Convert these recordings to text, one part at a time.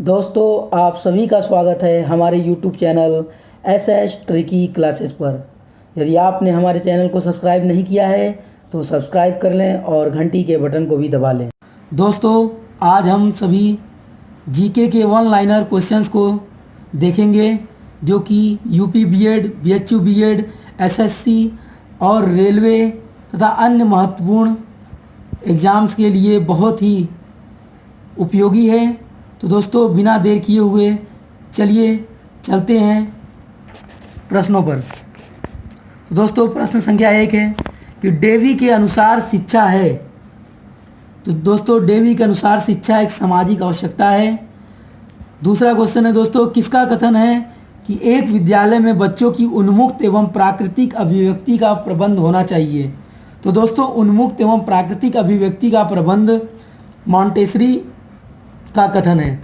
दोस्तों, आप सभी का स्वागत है हमारे YouTube channel S tricky classes पर। यदि आपने हमारे चैनल को सब्सक्राइब नहीं किया है तो सब्सक्राइब कर लें और घंटी के बटन को भी दबा लें। दोस्तों, आज हम सभी जीके के वन लाइनर क्वेश्चंस को देखेंगे जो कि UP BEd, BHU BEd, SSC और रेलवे तथा अन्य महत्वपूर्ण एग्ज़ाम्स के लिए बहुत ही उपयोगी है। तो दोस्तों, बिना देर किए हुए चलिए चलते हैं प्रश्नों पर। तो दोस्तों, प्रश्न संख्या 1 है कि डेवी के अनुसार शिक्षा है। तो दोस्तों, डेवी के अनुसार शिक्षा एक सामाजिक आवश्यकता है। दूसरा क्वेश्चन है दोस्तों, किसका कथन है कि एक विद्यालय में बच्चों की उन्मुक्त एवं प्राकृतिक अभिव्यक्ति का प्रबंध होना चाहिए। तो दोस्तों, उन्मुक्त एवं प्राकृतिक अभिव्यक्ति का प्रबंध मॉन्टेसरी का कथन है।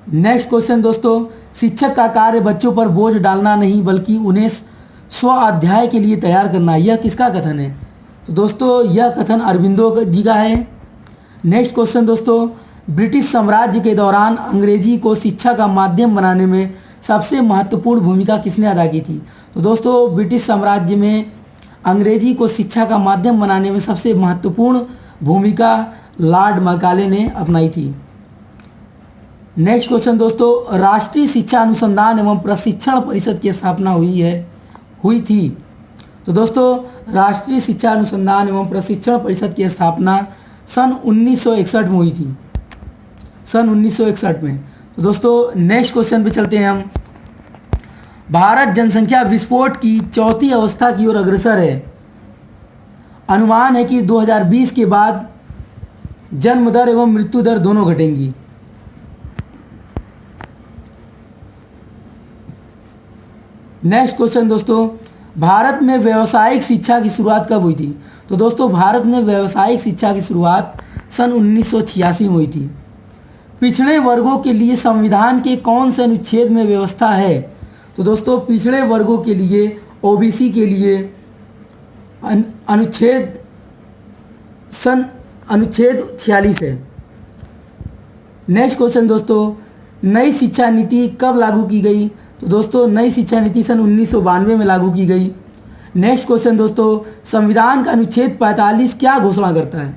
नेक्स्ट क्वेश्चन दोस्तों, शिक्षक का कार्य बच्चों पर बोझ डालना नहीं बल्कि उन्हें स्व अध्याय के लिए तैयार करना, यह किसका कथन है? तो दोस्तों, यह कथन अरबिंदो जी का है। नेक्स्ट क्वेश्चन दोस्तों, ब्रिटिश साम्राज्य के दौरान अंग्रेजी को शिक्षा का माध्यम बनाने में सबसे महत्वपूर्ण भूमिका किसने अदा की थी? तो दोस्तों, ब्रिटिश साम्राज्य में अंग्रेजी को शिक्षा का माध्यम बनाने में सबसे महत्वपूर्ण भूमिका लॉर्ड मैकाले ने अपनाई थी। नेक्स्ट क्वेश्चन दोस्तों, राष्ट्रीय शिक्षा अनुसंधान एवं प्रशिक्षण परिषद की स्थापना हुई थी। तो दोस्तों, राष्ट्रीय शिक्षा अनुसंधान एवं प्रशिक्षण परिषद की स्थापना सन 1961 में हुई थी, सन 1961 में। तो दोस्तों, नेक्स्ट क्वेश्चन पे चलते हैं हम। भारत जनसंख्या विस्फोट की चौथी अवस्था की ओर अग्रसर है। अनुमान है कि 2020 के बाद जन्म दर एवं मृत्यु दर दोनों घटेंगी। नेक्स्ट क्वेश्चन दोस्तों, भारत में व्यावसायिक शिक्षा की शुरुआत कब हुई थी? तो दोस्तों, भारत में व्यावसायिक शिक्षा की शुरुआत सन 1986 में हुई थी। पिछड़े वर्गों के लिए संविधान के कौन से अनुच्छेद में व्यवस्था है? तो दोस्तों, पिछड़े वर्गों के लिए ओबीसी के लिए अनुच्छेद 46 है। नेक्स्ट क्वेश्चन दोस्तों, नई शिक्षा नीति कब लागू की गई? तो दोस्तों, नई शिक्षा नीति सन 1992 में लागू की गई। नेक्स्ट क्वेश्चन दोस्तों, संविधान का अनुच्छेद 45 क्या घोषणा करता है?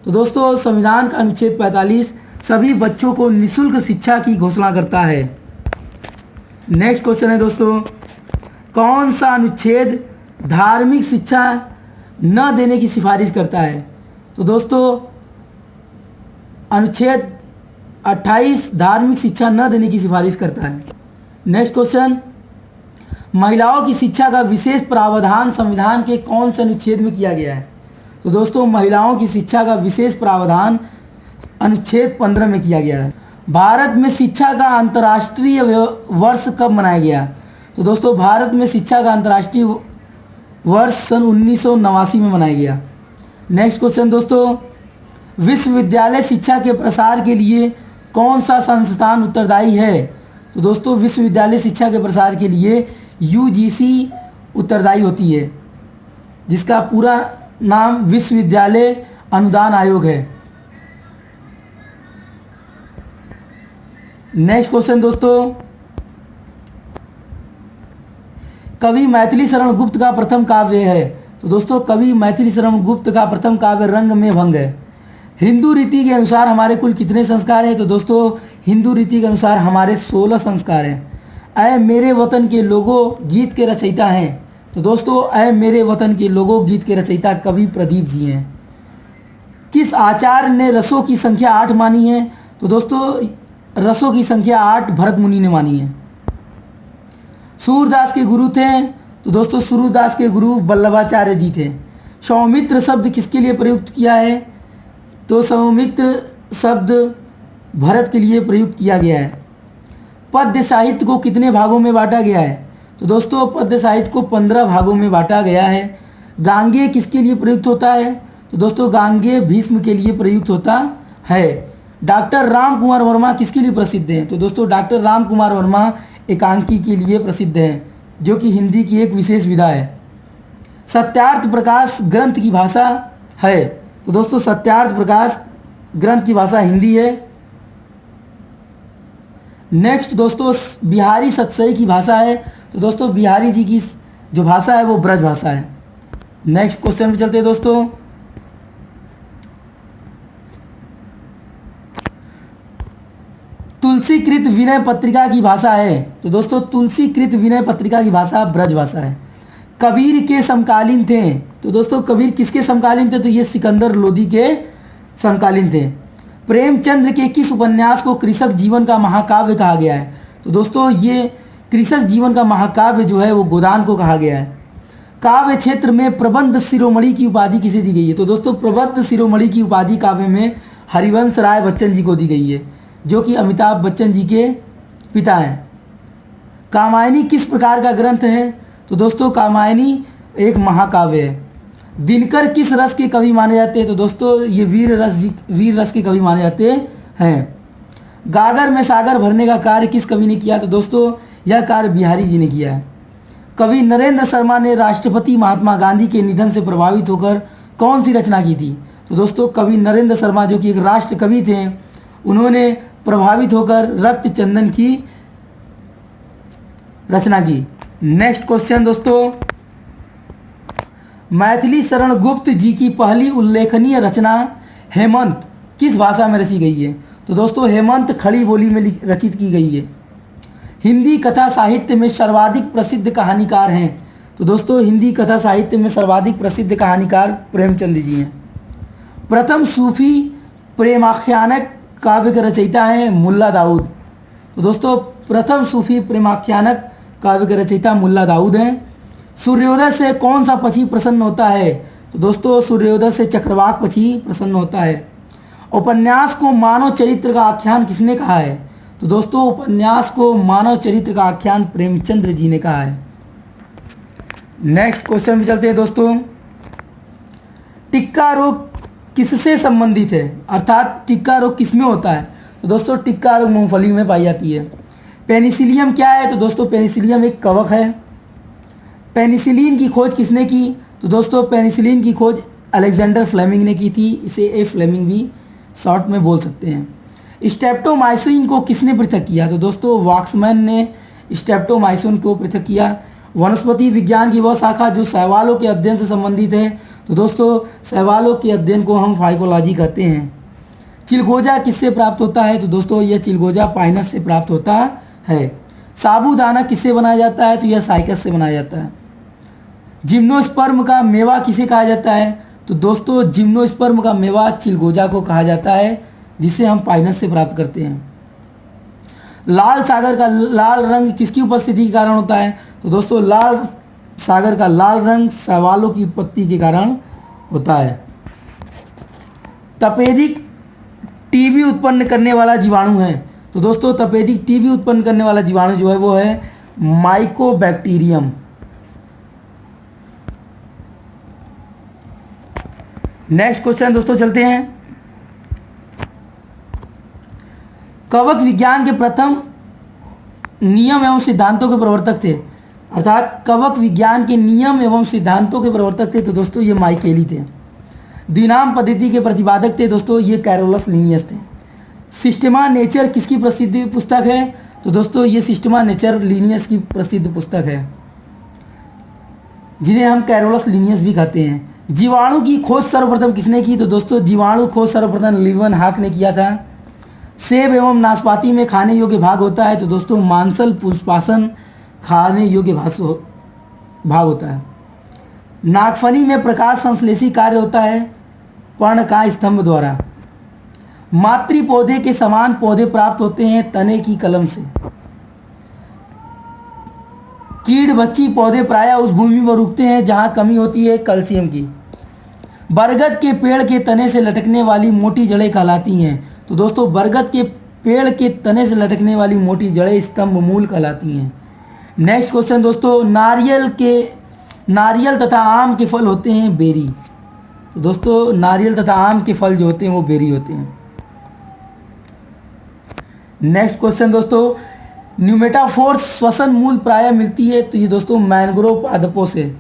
तो दोस्तों, संविधान का अनुच्छेद 45 सभी बच्चों को निःशुल्क शिक्षा की घोषणा करता है। नेक्स्ट क्वेश्चन है दोस्तों, कौन सा अनुच्छेद धार्मिक शिक्षा न देने की सिफारिश करता है? तो दोस्तों, अनुच्छेद 28 धार्मिक शिक्षा न देने की सिफारिश करता है। नेक्स्ट क्वेश्चन, महिलाओं की शिक्षा का विशेष प्रावधान संविधान के कौन से अनुच्छेद में किया गया है? तो दोस्तों, महिलाओं की शिक्षा का विशेष प्रावधान अनुच्छेद 15 में किया गया है। भारत में शिक्षा का अंतर्राष्ट्रीय वर्ष कब मनाया गया? तो दोस्तों, भारत में शिक्षा का अंतर्राष्ट्रीय वर्ष सन 1989 में मनाया गया। नेक्स्ट क्वेश्चन दोस्तों, विश्वविद्यालय शिक्षा के प्रसार के लिए कौन सा संस्थान उत्तरदायी है? तो दोस्तों, विश्वविद्यालय शिक्षा के प्रसार के लिए यूजीसी उत्तरदायी होती है, जिसका पूरा नाम विश्वविद्यालय अनुदान आयोग है। नेक्स्ट क्वेश्चन दोस्तों, कवि मैथिली शरण गुप्त का प्रथम काव्य है। तो दोस्तों, कवि मैथिली शरण गुप्त का प्रथम काव्य रंग में भंग है। हिंदू रीति के अनुसार हमारे कुल कितने संस्कार हैं? तो दोस्तों, हिंदू रीति के अनुसार हमारे 16 संस्कार हैं। ऐ मेरे वतन के लोगों गीत के रचयिता हैं। तो दोस्तों, ऐ मेरे वतन के लोगों गीत के रचयिता कवि प्रदीप जी हैं। किस आचार्य ने रसों की संख्या 8 मानी है? तो दोस्तों, रसों की संख्या 8 भरत मुनि ने मानी है। सूरदास के गुरु थे? तो दोस्तों, सूरदास के गुरु वल्लभाचार्य जी थे। सौमित्र शब्द किसके लिए प्रयुक्त किया है? तो सौमित्र शब्द भरत के लिए प्रयुक्त किया गया है। पद्य साहित्य को कितने भागों में बांटा गया है? तो दोस्तों, पद्य साहित्य को 15 भागों में बांटा गया है। गांगेय किसके लिए प्रयुक्त होता है? तो दोस्तों, गांगेय भीष्म के लिए प्रयुक्त होता है। डॉक्टर राम कुमार वर्मा किसके लिए प्रसिद्ध हैं? तो दोस्तों, डॉक्टर राम कुमार वर्मा एकांकी के लिए प्रसिद्ध हैं, जो कि हिंदी की एक विशेष विधा है। सत्यार्थ प्रकाश ग्रंथ की भाषा है? तो दोस्तों, सत्यार्थ प्रकाश ग्रंथ की भाषा हिंदी है। नेक्स्ट दोस्तों बिहारी सतसई की भाषा है, तो दोस्तों बिहारी जी की जो भाषा है वो ब्रज भाषा है। नेक्स्ट क्वेश्चन पे चलते हैं दोस्तों। तुलसीकृत विनय पत्रिका की भाषा है, तो दोस्तों तुलसीकृत विनय पत्रिका की भाषा ब्रज भाषा है। कबीर के समकालीन थे, तो दोस्तों कबीर किसके समकालीन थे, तो ये सिकंदर लोदी के समकालीन थे। प्रेमचंद्र के किस उपन्यास को कृषक जीवन का महाकाव्य कहा गया है, तो दोस्तों ये कृषक जीवन का महाकाव्य जो है वो गोदान को कहा गया है। काव्य क्षेत्र में प्रबंध शिरोमणि की उपाधि किसे दी गई है, तो दोस्तों प्रबंध शिरोमणि की उपाधि काव्य में हरिवंश राय बच्चन जी को दी गई है, जो कि अमिताभ बच्चन जी के पिता हैं। कामायनी किस प्रकार का ग्रंथ है, तो दोस्तों कामायनी एक महाकाव्य है। दिनकर किस रस के कवि माने जाते हैं, तो दोस्तों ये वीर रस के कवि माने जाते हैं। गागर में सागर भरने का कार्य किस कवि ने किया, तो दोस्तों यह कार्य बिहारी जी ने किया है। कवि नरेंद्र शर्मा ने राष्ट्रपति महात्मा गांधी के निधन से प्रभावित होकर कौन सी रचना की थी, तो दोस्तों कवि नरेंद्र शर्मा जो कि एक राष्ट्र कवि थे, उन्होंने प्रभावित होकर रक्त चंदन की रचना की। नेक्स्ट क्वेश्चन दोस्तों, मैथिली शरण गुप्त जी की पहली उल्लेखनीय रचना हेमंत किस भाषा में रची गई है, तो दोस्तों हेमंत खड़ी बोली में रचित की गई है। हिंदी कथा साहित्य में सर्वाधिक प्रसिद्ध कहानीकार हैं, तो दोस्तों हिंदी कथा साहित्य में सर्वाधिक प्रसिद्ध कहानीकार प्रेमचंद जी हैं। प्रथम सूफी प्रेमाख्यानक काव्य के रचयिता हैं मुल्ला दाऊद, तो दोस्तों प्रथम सूफी प्रेमाख्यानक काव्य के रचयिता मुल्ला दाऊद हैं। सूर्योदय से कौन सा पक्षी प्रसन्न होता है, तो दोस्तों सूर्योदय से चक्रवाक पक्षी प्रसन्न होता है। उपन्यास को मानव चरित्र का आख्यान किसने कहा है, तो दोस्तों उपन्यास को मानव चरित्र का आख्यान प्रेमचंद्र जी ने कहा है। नेक्स्ट क्वेश्चन पे चलते हैं दोस्तों। टिक्का रोग किससे संबंधित है, अर्थात टिक्का रोग किसमें होता है, तो दोस्तों टिक्का रोग मूंगफली में पाई जाती है। पेनिसिलियम क्या है, तो दोस्तों पेनिसिलियम एक कवक है। पेनिसिलिन की खोज किसने की, तो दोस्तों पेनिसिलिन की खोज अलेक्जेंडर फ्लेमिंग ने की थी, इसे ए फ्लेमिंग भी शॉर्ट में बोल सकते हैं। स्ट्रेप्टोमाइसिन को किसने पृथक किया, तो दोस्तों वॉक्समैन ने स्ट्रेप्टोमाइसिन को पृथक किया। वनस्पति विज्ञान की वह शाखा जो शैवालों के अध्ययन से संबंधित है, तो दोस्तों शैवालों के अध्ययन को हम फाइकोलॉजी कहते हैं। चिलगोजा किससे प्राप्त होता है, तो दोस्तों यह चिलगोजा पाइनस से प्राप्त होता है। साबूदाना किससे बनाया जाता है, तो यह साइकस से बनाया जाता है। जिम्नोस्पर्म का मेवा किसे कहा जाता है, तो दोस्तों जिम्नोस्पर्म का मेवा चिलगोजा को कहा जाता है, जिसे हम पाइनस से प्राप्त करते हैं। लाल सागर का लाल रंग किसकी उपस्थिति के कारण होता है, तो दोस्तों लाल सागर का लाल रंग शैवालों की उत्पत्ति के कारण होता है। तपेदिक टीबी उत्पन्न करने वाला जीवाणु है, तो दोस्तों तपेदिक टीबी उत्पन्न करने वाला जीवाणु जो है वो है माइकोबैक्टीरियम। नेक्स्ट क्वेश्चन दोस्तों चलते हैं। कवक विज्ञान के प्रथम नियम एवं सिद्धांतों के प्रवर्तक थे, अर्थात कवक विज्ञान के नियम एवं सिद्धांतों के प्रवर्तक थे, तो दोस्तों ये माइकेली थे। द्विनाम पद्धति के प्रतिपादक थे, दोस्तों ये कैरोलस लिनियस थे। सिस्टमा नेचर किसकी प्रसिद्ध पुस्तक है, तो दोस्तों ये सिस्टमा नेचर लिनियस की प्रसिद्ध पुस्तक है, जिन्हें हम कैरोलस लिनियस भी कहते हैं। जीवाणु की खोज सर्वप्रथम किसने की, तो दोस्तों जीवाणु खोज सर्वप्रथम लीवन हाक ने किया था। सेब एवं नाशपाती में खाने योग्य भाग होता है, तो दोस्तों मांसल पुष्पासन खाने योग्य भाग होता है। नागफनी में प्रकाश संश्लेषी कार्य होता है पर्ण का स्तंभ द्वारा। मातृ पौधे के समान पौधे प्राप्त होते हैं तने की कलम से। कीड़ बच्ची पौधे प्रायः उस भूमि पर उगते हैं जहां कमी होती है कैल्शियम की। बरगद के पेड़ के तने से लटकने वाली मोटी जड़ें कहलाती हैं, तो दोस्तों बरगद के पेड़ के तने से लटकने वाली मोटी जड़ें स्तंभ मूल कहलाती हैं। नेक्स्ट क्वेश्चन दोस्तों, नारियल तथा आम के फल होते हैं बेरी, तो दोस्तों नारियल तथा आम के फल जो होते हैं वो बेरी होते हैं। नेक्स्ट क्वेश्चन दोस्तों, न्यूमेटाफोर्स श्वसन मूल प्रायः मिलती है, तो ये दोस्तों मैंग्रोव पादपों से।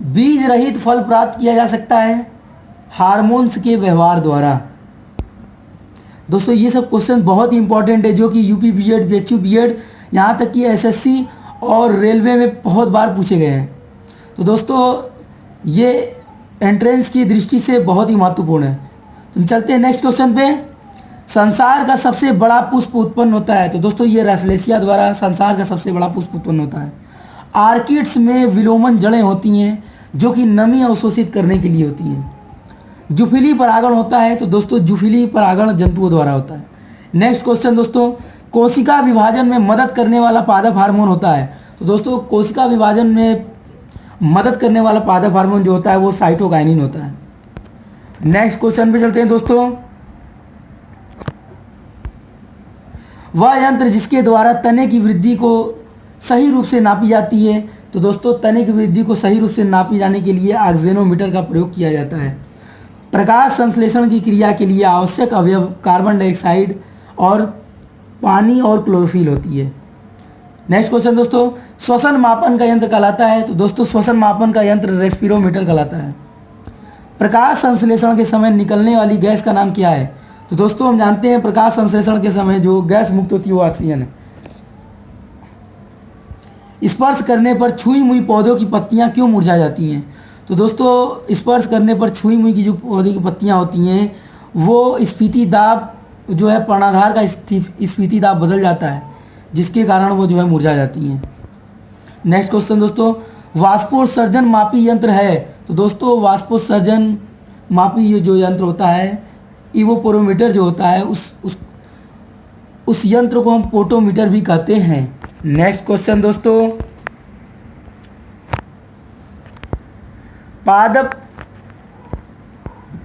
बीज रहित फल प्राप्त किया जा सकता है हार्मोन्स के व्यवहार द्वारा। दोस्तों ये सब क्वेश्चन बहुत ही इंपॉर्टेंट है, जो कि यूपी बीएड, बीएचयू बीएड, यहाँ तक कि एसएससी और रेलवे में बहुत बार पूछे गए हैं। तो दोस्तों ये एंट्रेंस की दृष्टि से बहुत ही महत्वपूर्ण है। तो चलते हैं नेक्स्ट क्वेश्चन पे। संसार का सबसे बड़ा पुष्प उत्पन्न होता है। तो दोस्तों ये रैफलेशिया द्वारा संसार का सबसे बड़ा पुष्प उत्पन्न होता है। आर्किड्स में विलोमन जड़ें होती हैं, जो कि नमी अवशोषित करने के लिए होती हैं। जुफिली परागण होता है। तो दोस्तों जुफिली परागण जंतुओं द्वारा होता है। नेक्स्ट क्वेश्चन दोस्तों, कोशिका विभाजन में मदद करने वाला पादप हार्मोन होता है। तो दोस्तों कोशिका विभाजन में मदद करने वाला पादप हार्मोन जो होता है वो साइटोकाइनिन होता है। नेक्स्ट क्वेश्चन पे चलते हैं दोस्तों। वह यंत्र जिसके द्वारा तने की वृद्धि को सही रूप से नापी जाती है। तो दोस्तों तने की वृद्धि को सही रूप से नापी जाने के लिए ऑक्सेनोमीटर का प्रयोग किया जाता है। प्रकाश संश्लेषण की क्रिया के लिए आवश्यक अवयव कार्बन डाइऑक्साइड और पानी और क्लोरोफिल होती है। नेक्स्ट क्वेश्चन दोस्तों, श्वसन मापन का यंत्र कहलाता है। तो दोस्तों श्वसन मापन का यंत्र रेस्पिरोमीटर कहलाता है। प्रकाश संश्लेषण के समय निकलने वाली गैस का नाम क्या है। तो दोस्तों हम जानते हैं प्रकाश संश्लेषण के समय जो गैस मुक्त होती है वो ऑक्सीजन है। स्पर्श करने पर छुई मुई पौधों की पत्तियां क्यों मुरझा जाती हैं। तो दोस्तों स्पर्श करने पर छुई मुई की जो पौधे की पत्तियां होती हैं वो स्फीति दाब जो है पर्णाधार का स्फीति दाब बदल जाता है, जिसके कारण वो जो है मुरझा जाती हैं। नेक्स्ट क्वेश्चन दोस्तों, वाष्पोत्सर्जन मापी यंत्र है। तो दोस्तों वाष्पोत्सर्जन मापी ये जो यंत्र होता है, इवोपोरोमीटर जो होता है, उस यंत्र को हम पोटोमीटर भी कहते हैं। नेक्स्ट क्वेश्चन दोस्तों,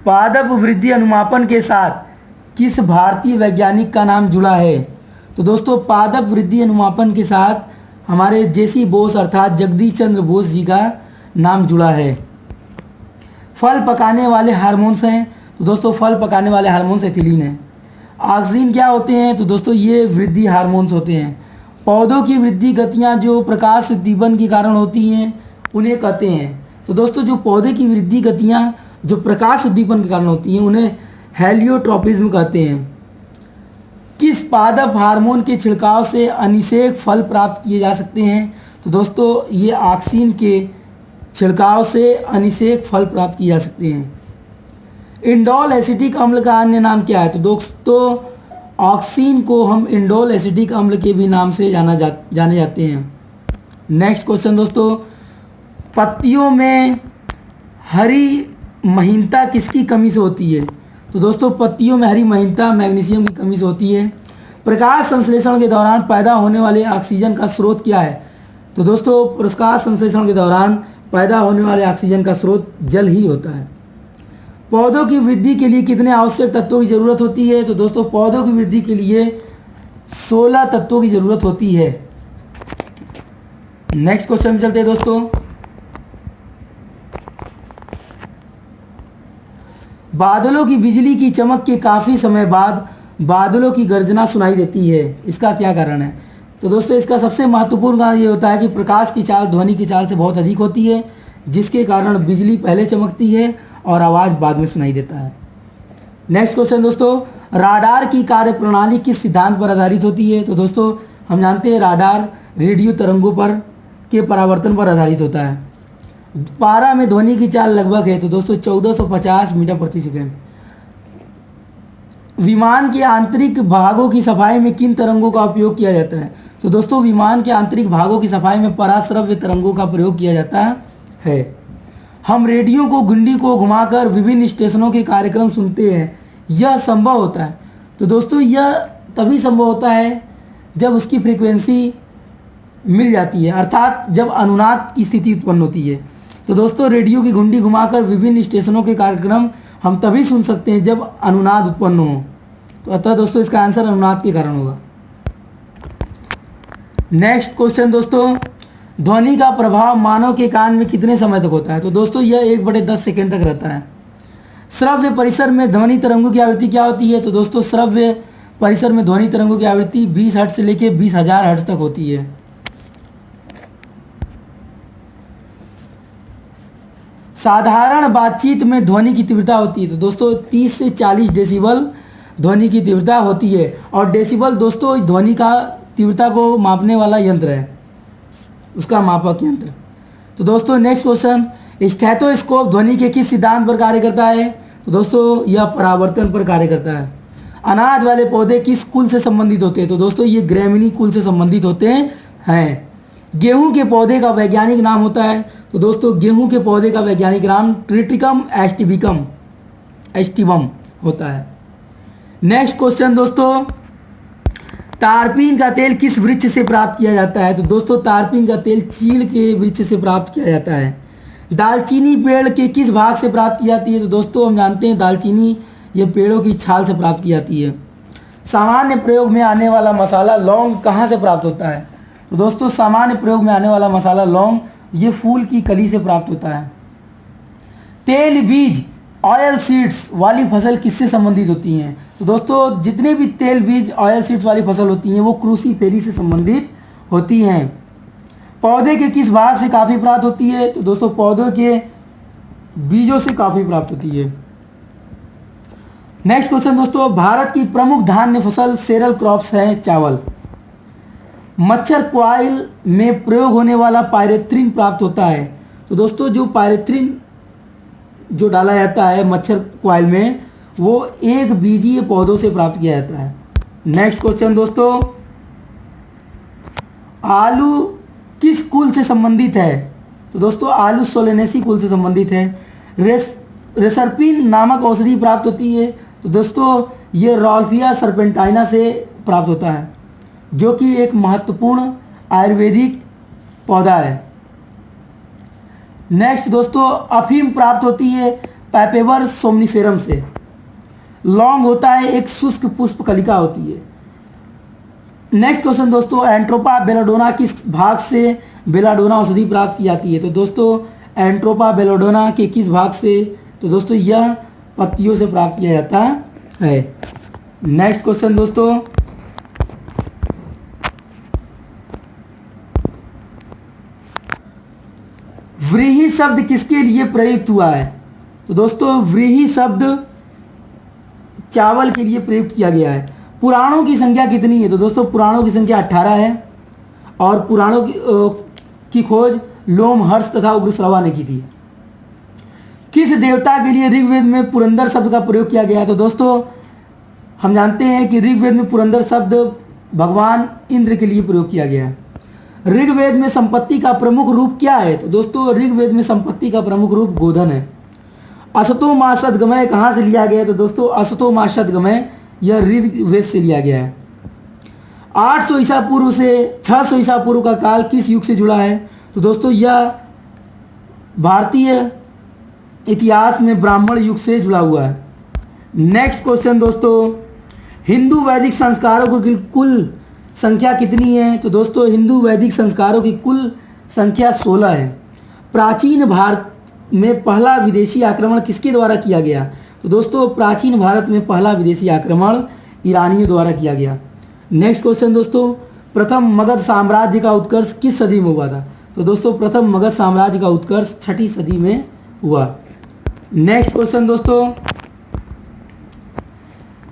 पादप वृद्धि अनुमापन के साथ किस भारतीय वैज्ञानिक का नाम जुड़ा है। तो दोस्तों पादप वृद्धि अनुमापन के साथ हमारे जेसी बोस अर्थात जगदीश चंद्र बोस जी का नाम जुड़ा है। फल पकाने वाले हार्मोन्स हैं। तो दोस्तों फल पकाने वाले हार्मोन्स एथिलीन हैं। ऑक्सिन क्या होते हैं। तो दोस्तों ये वृद्धि हार्मोन्स होते हैं। पौधों की वृद्धि गतियाँ जो प्रकाश उद्दीपन के कारण होती हैं उन्हें कहते हैं। तो दोस्तों जो पौधे की वृद्धि गतियाँ जो प्रकाश उद्दीपन के कारण होती हैं उन्हें हेलियोट्रोपिज्म कहते हैं। किस पादप हार्मोन के छिड़काव से अनिषेक फल प्राप्त किए जा सकते हैं। तो दोस्तों ये ऑक्सिन के छिड़काव से अनिषेक फल प्राप्त किए जा सकते हैं। इंडोल एसिटिक अम्ल का अन्य नाम क्या है। तो दोस्तों ऑक्सिन को हम इंडोल एसिटिक अम्ल के भी नाम से जाने जाते हैं। नेक्स्ट क्वेश्चन दोस्तों, पत्तियों में हरी महीनता किसकी कमी से होती है। तो दोस्तों पत्तियों में हरी महीनता मैग्नीशियम की कमी से होती है। प्रकाश संश्लेषण के दौरान पैदा होने वाले ऑक्सीजन का स्रोत क्या है। तो दोस्तों प्रकाश संश्लेषण के दौरान पैदा होने वाले ऑक्सीजन का स्रोत जल ही होता है। पौधों की वृद्धि के लिए कितने आवश्यक तत्वों की ज़रूरत होती है। तो दोस्तों पौधों की वृद्धि के लिए 16 तत्वों की ज़रूरत होती है। नेक्स्ट क्वेश्चन चलते हैं दोस्तों, बादलों की बिजली की चमक के काफ़ी समय बाद बादलों की गर्जना सुनाई देती है, इसका क्या कारण है। तो दोस्तों इसका सबसे महत्वपूर्ण कारण ये होता है कि प्रकाश की चाल ध्वनि की चाल से बहुत अधिक होती है, जिसके कारण बिजली पहले चमकती है और आवाज़ बाद में सुनाई देता है। नेक्स्ट क्वेश्चन दोस्तों, राडार की कार्यप्रणाली किस सिद्धांत पर आधारित होती है। तो दोस्तों हम जानते हैं राडार रेडियो तरंगों पर के परावर्तन पर आधारित होता है। पारा में ध्वनि की चाल लगभग है। तो दोस्तों 1450 मीटर प्रति सेकंड। विमान के आंतरिक भागों की सफाई में किन तरंगों का उपयोग किया जाता है। तो दोस्तों विमान के आंतरिक भागों की सफाई में पराश्रव्य तरंगों का प्रयोग किया जाता है। हम रेडियो को घुंडी को घुमाकर विभिन्न स्टेशनों के कार्यक्रम सुनते हैं, यह संभव होता है। तो दोस्तों यह तभी संभव होता है जब उसकी फ्रीक्वेंसी मिल जाती है, अर्थात जब अनुनाद की स्थिति उत्पन्न होती है। तो दोस्तों रेडियो की घुंडी घुमाकर विभिन्न स्टेशनों के कार्यक्रम हम तभी सुन सकते हैं जब अनुनाद उत्पन्न हो। तो अतः दोस्तों इसका आंसर अनुनाद के कारण होगा। नेक्स्ट क्वेश्चन दोस्तों, ध्वनि का प्रभाव मानव के कान में कितने समय तक होता है। तो दोस्तों यह 1/10 सेकेंड तक रहता है। श्रव्य परिसर में ध्वनि तरंगों की आवृत्ति क्या होती है। तो दोस्तों श्रव्य परिसर में ध्वनि तरंगों की आवृत्ति 20 हर्ट्ज से लेकर 20,000 हर्ट्ज तक होती है। साधारण बातचीत में ध्वनि की तीव्रता होती है। तो दोस्तों 30 से 40 डेसिबल ध्वनि की तीव्रता होती है। और डेसिबल दोस्तों ध्वनि का तीव्रता को मापने वाला यंत्र है, उसका मापक यंत्र। तो दोस्तों नेक्स्ट क्वेश्चन, स्टेथोस्कोप ध्वनि के किस सिद्धांत पर कार्य करता है? तो दोस्तों यह परावर्तन पर कार्य करता है। अनाज वाले पौधे किस कुल से संबंधित होते हैं? तो दोस्तों ये ग्रेमिनी कुल से संबंधित होते हैं। गेहूं के पौधे का वैज्ञानिक नाम होता है? तो दोस्तों गेहूं के पौधे का वैज्ञानिक नाम ट्रिटिकम एस्टिवम होता है। नेक्स्ट क्वेश्चन दोस्तों, तारपीन का तेल किस वृक्ष से प्राप्त किया जाता है? तो दोस्तों तारपीन का तेल चीड़ के वृक्ष से प्राप्त किया जाता है। दालचीनी पेड़ के किस भाग से प्राप्त की जाती है? तो दोस्तों हम जानते हैं दालचीनी ये पेड़ों की छाल से प्राप्त की जाती है। सामान्य प्रयोग में आने वाला मसाला लौंग कहाँ से प्राप्त होता है? तो दोस्तों सामान्य प्रयोग में आने वाला मसाला लौंग ये फूल की कली से प्राप्त होता है। तेल बीज ऑयल सीड्स वाली फसल किससे संबंधित होती हैं? तो दोस्तों जितने भी तेल बीज ऑयल सीड्स वाली फसल होती हैं वो क्रूसीफेरी से संबंधित होती हैं। पौधे के किस भाग से काफ़ी प्राप्त होती है? तो दोस्तों पौधों के बीजों से काफ़ी प्राप्त होती है। नेक्स्ट क्वेश्चन दोस्तों, भारत की प्रमुख धान्य फसल सेरल क्रॉप्स है चावल। मच्छर कॉइल में प्रयोग होने वाला पायरेथ्रिन प्राप्त होता है? तो दोस्तों जो पायरेथ्रिन जो डाला जाता है मच्छर कॉइल में वो एक बीजीय पौधों से प्राप्त किया जाता है। नेक्स्ट क्वेश्चन दोस्तों, आलू किस कुल से संबंधित है? तो दोस्तों आलू सोलेनेसी कुल से संबंधित है। रेसरपिन नामक औषधि प्राप्त होती है? तो दोस्तों ये रॉल्फिया सर्पेंटाइना से प्राप्त होता है जो कि एक महत्वपूर्ण आयुर्वेदिक पौधा है। नेक्स्ट दोस्तों, अफीम प्राप्त होती है पैपेवर सोमनिफेरम से। लौंग होता है एक शुष्क पुष्प कलिका होती है। नेक्स्ट क्वेश्चन दोस्तों, एंट्रोपा बेलाडोना किस भाग से बेलाडोना औषधि प्राप्त की जाती है? तो दोस्तों एंट्रोपा बेलाडोना के किस भाग से? तो दोस्तों यह पत्तियों से प्राप्त किया जाता है। नेक्स्ट क्वेश्चन दोस्तों, व्रीहि शब्द किसके लिए प्रयुक्त हुआ है? तो दोस्तों व्रीहि शब्द चावल के लिए प्रयुक्त किया गया है। पुराणों की संख्या कितनी है? तो दोस्तों पुराणों की संख्या 18 है और पुराणों की खोज लोमहर्ष तथा उग्रश्रवा ने की थी। किस देवता के लिए ऋग्वेद में पुरंदर शब्द का प्रयोग किया गया है? तो दोस्तों हम जानते हैं कि ऋग्वेद में पुरंदर शब्द भगवान इंद्र के लिए प्रयोग किया गया है। ऋग्वेद में संपत्ति का प्रमुख रूप क्या है? तो दोस्तों ऋग्वेद में संपत्ति का प्रमुख रूप गोधन है। असतो मा सद्गमय कहाँ से लिया गया है? तो दोस्तों असतो मा सद्गमय यह ऋग्वेद से लिया गया है। 800 ईसा पूर्व से 600 ईसा पूर्व का काल किस युग से जुड़ा है? तो दोस्तों यह भारतीय इतिहास में ब्राह्मण युग से जुड़ा हुआ है। नेक्स्ट क्वेश्चन दोस्तों, हिंदू वैदिक संस्कारों की कुल संख्या कितनी है? तो दोस्तों हिंदू वैदिक संस्कारों की कुल संख्या 16 है। प्राचीन भारत में पहला विदेशी आक्रमण किसके द्वारा किया गया? तो दोस्तों प्राचीन भारत में पहला विदेशी आक्रमण ईरानियों द्वारा किया गया। नेक्स्ट क्वेश्चन दोस्तों, प्रथम मगध साम्राज्य का उत्कर्ष किस सदी में हुआ था? तो दोस्तों प्रथम मगध साम्राज्य का उत्कर्ष 6ठी सदी में हुआ। नेक्स्ट क्वेश्चन दोस्तों,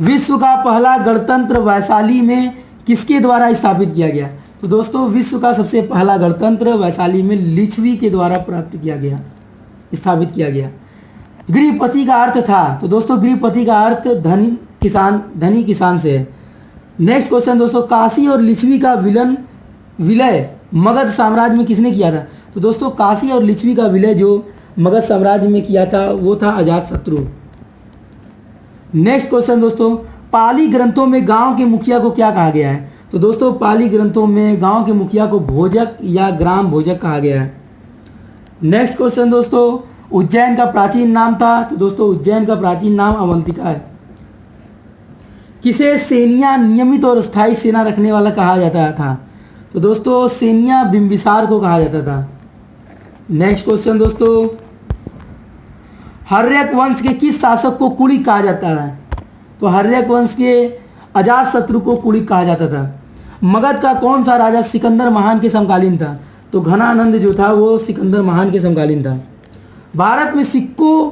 विश्व का पहला गणतंत्र वैशाली में किसके द्वारा स्थापित किया गया? तो दोस्तों विश्व का सबसे पहला गणतंत्र वैशाली में लिच्छवी के द्वारा प्राप्त किया गया, स्थापित किया गया। गृहपति का अर्थ था? तो दोस्तों गृहपति का अर्थ धनी किसान से है। नेक्स्ट क्वेश्चन दोस्तों, काशी और लिच्छवी का विलय मगध साम्राज्य में किसने किया था? तो दोस्तों काशी और लिच्छवी का विलय जो मगध साम्राज्य में किया था वो था अजातशत्रु। नेक्स्ट क्वेश्चन दोस्तों, पाली ग्रंथों में गांव के मुखिया को क्या कहा गया है? तो दोस्तों पाली ग्रंथों में गांव के मुखिया को भोजक या ग्राम भोजक कहा गया है। नेक्स्ट क्वेश्चन दोस्तों, उज्जैन का प्राचीन नाम था? तो दोस्तों उज्जैन का प्राचीन नाम अवंतिका है। किसे सेनिया नियमित और स्थायी सेना रखने वाला कहा जाता था? तो दोस्तों सेनिया बिंबिसार को कहा जाता था। नेक्स्ट क्वेश्चन दोस्तों, हर्यक वंश के किस शासक को कुलिक कहा जाता है? तो हर्यक वंश के अजातशत्रु को कुलिक कहा जाता था। मगध का कौन सा राजा सिकंदर महान के समकालीन था? तो घनानंद जो था वो सिकंदर महान के समकालीन था। भारत में सिक्कों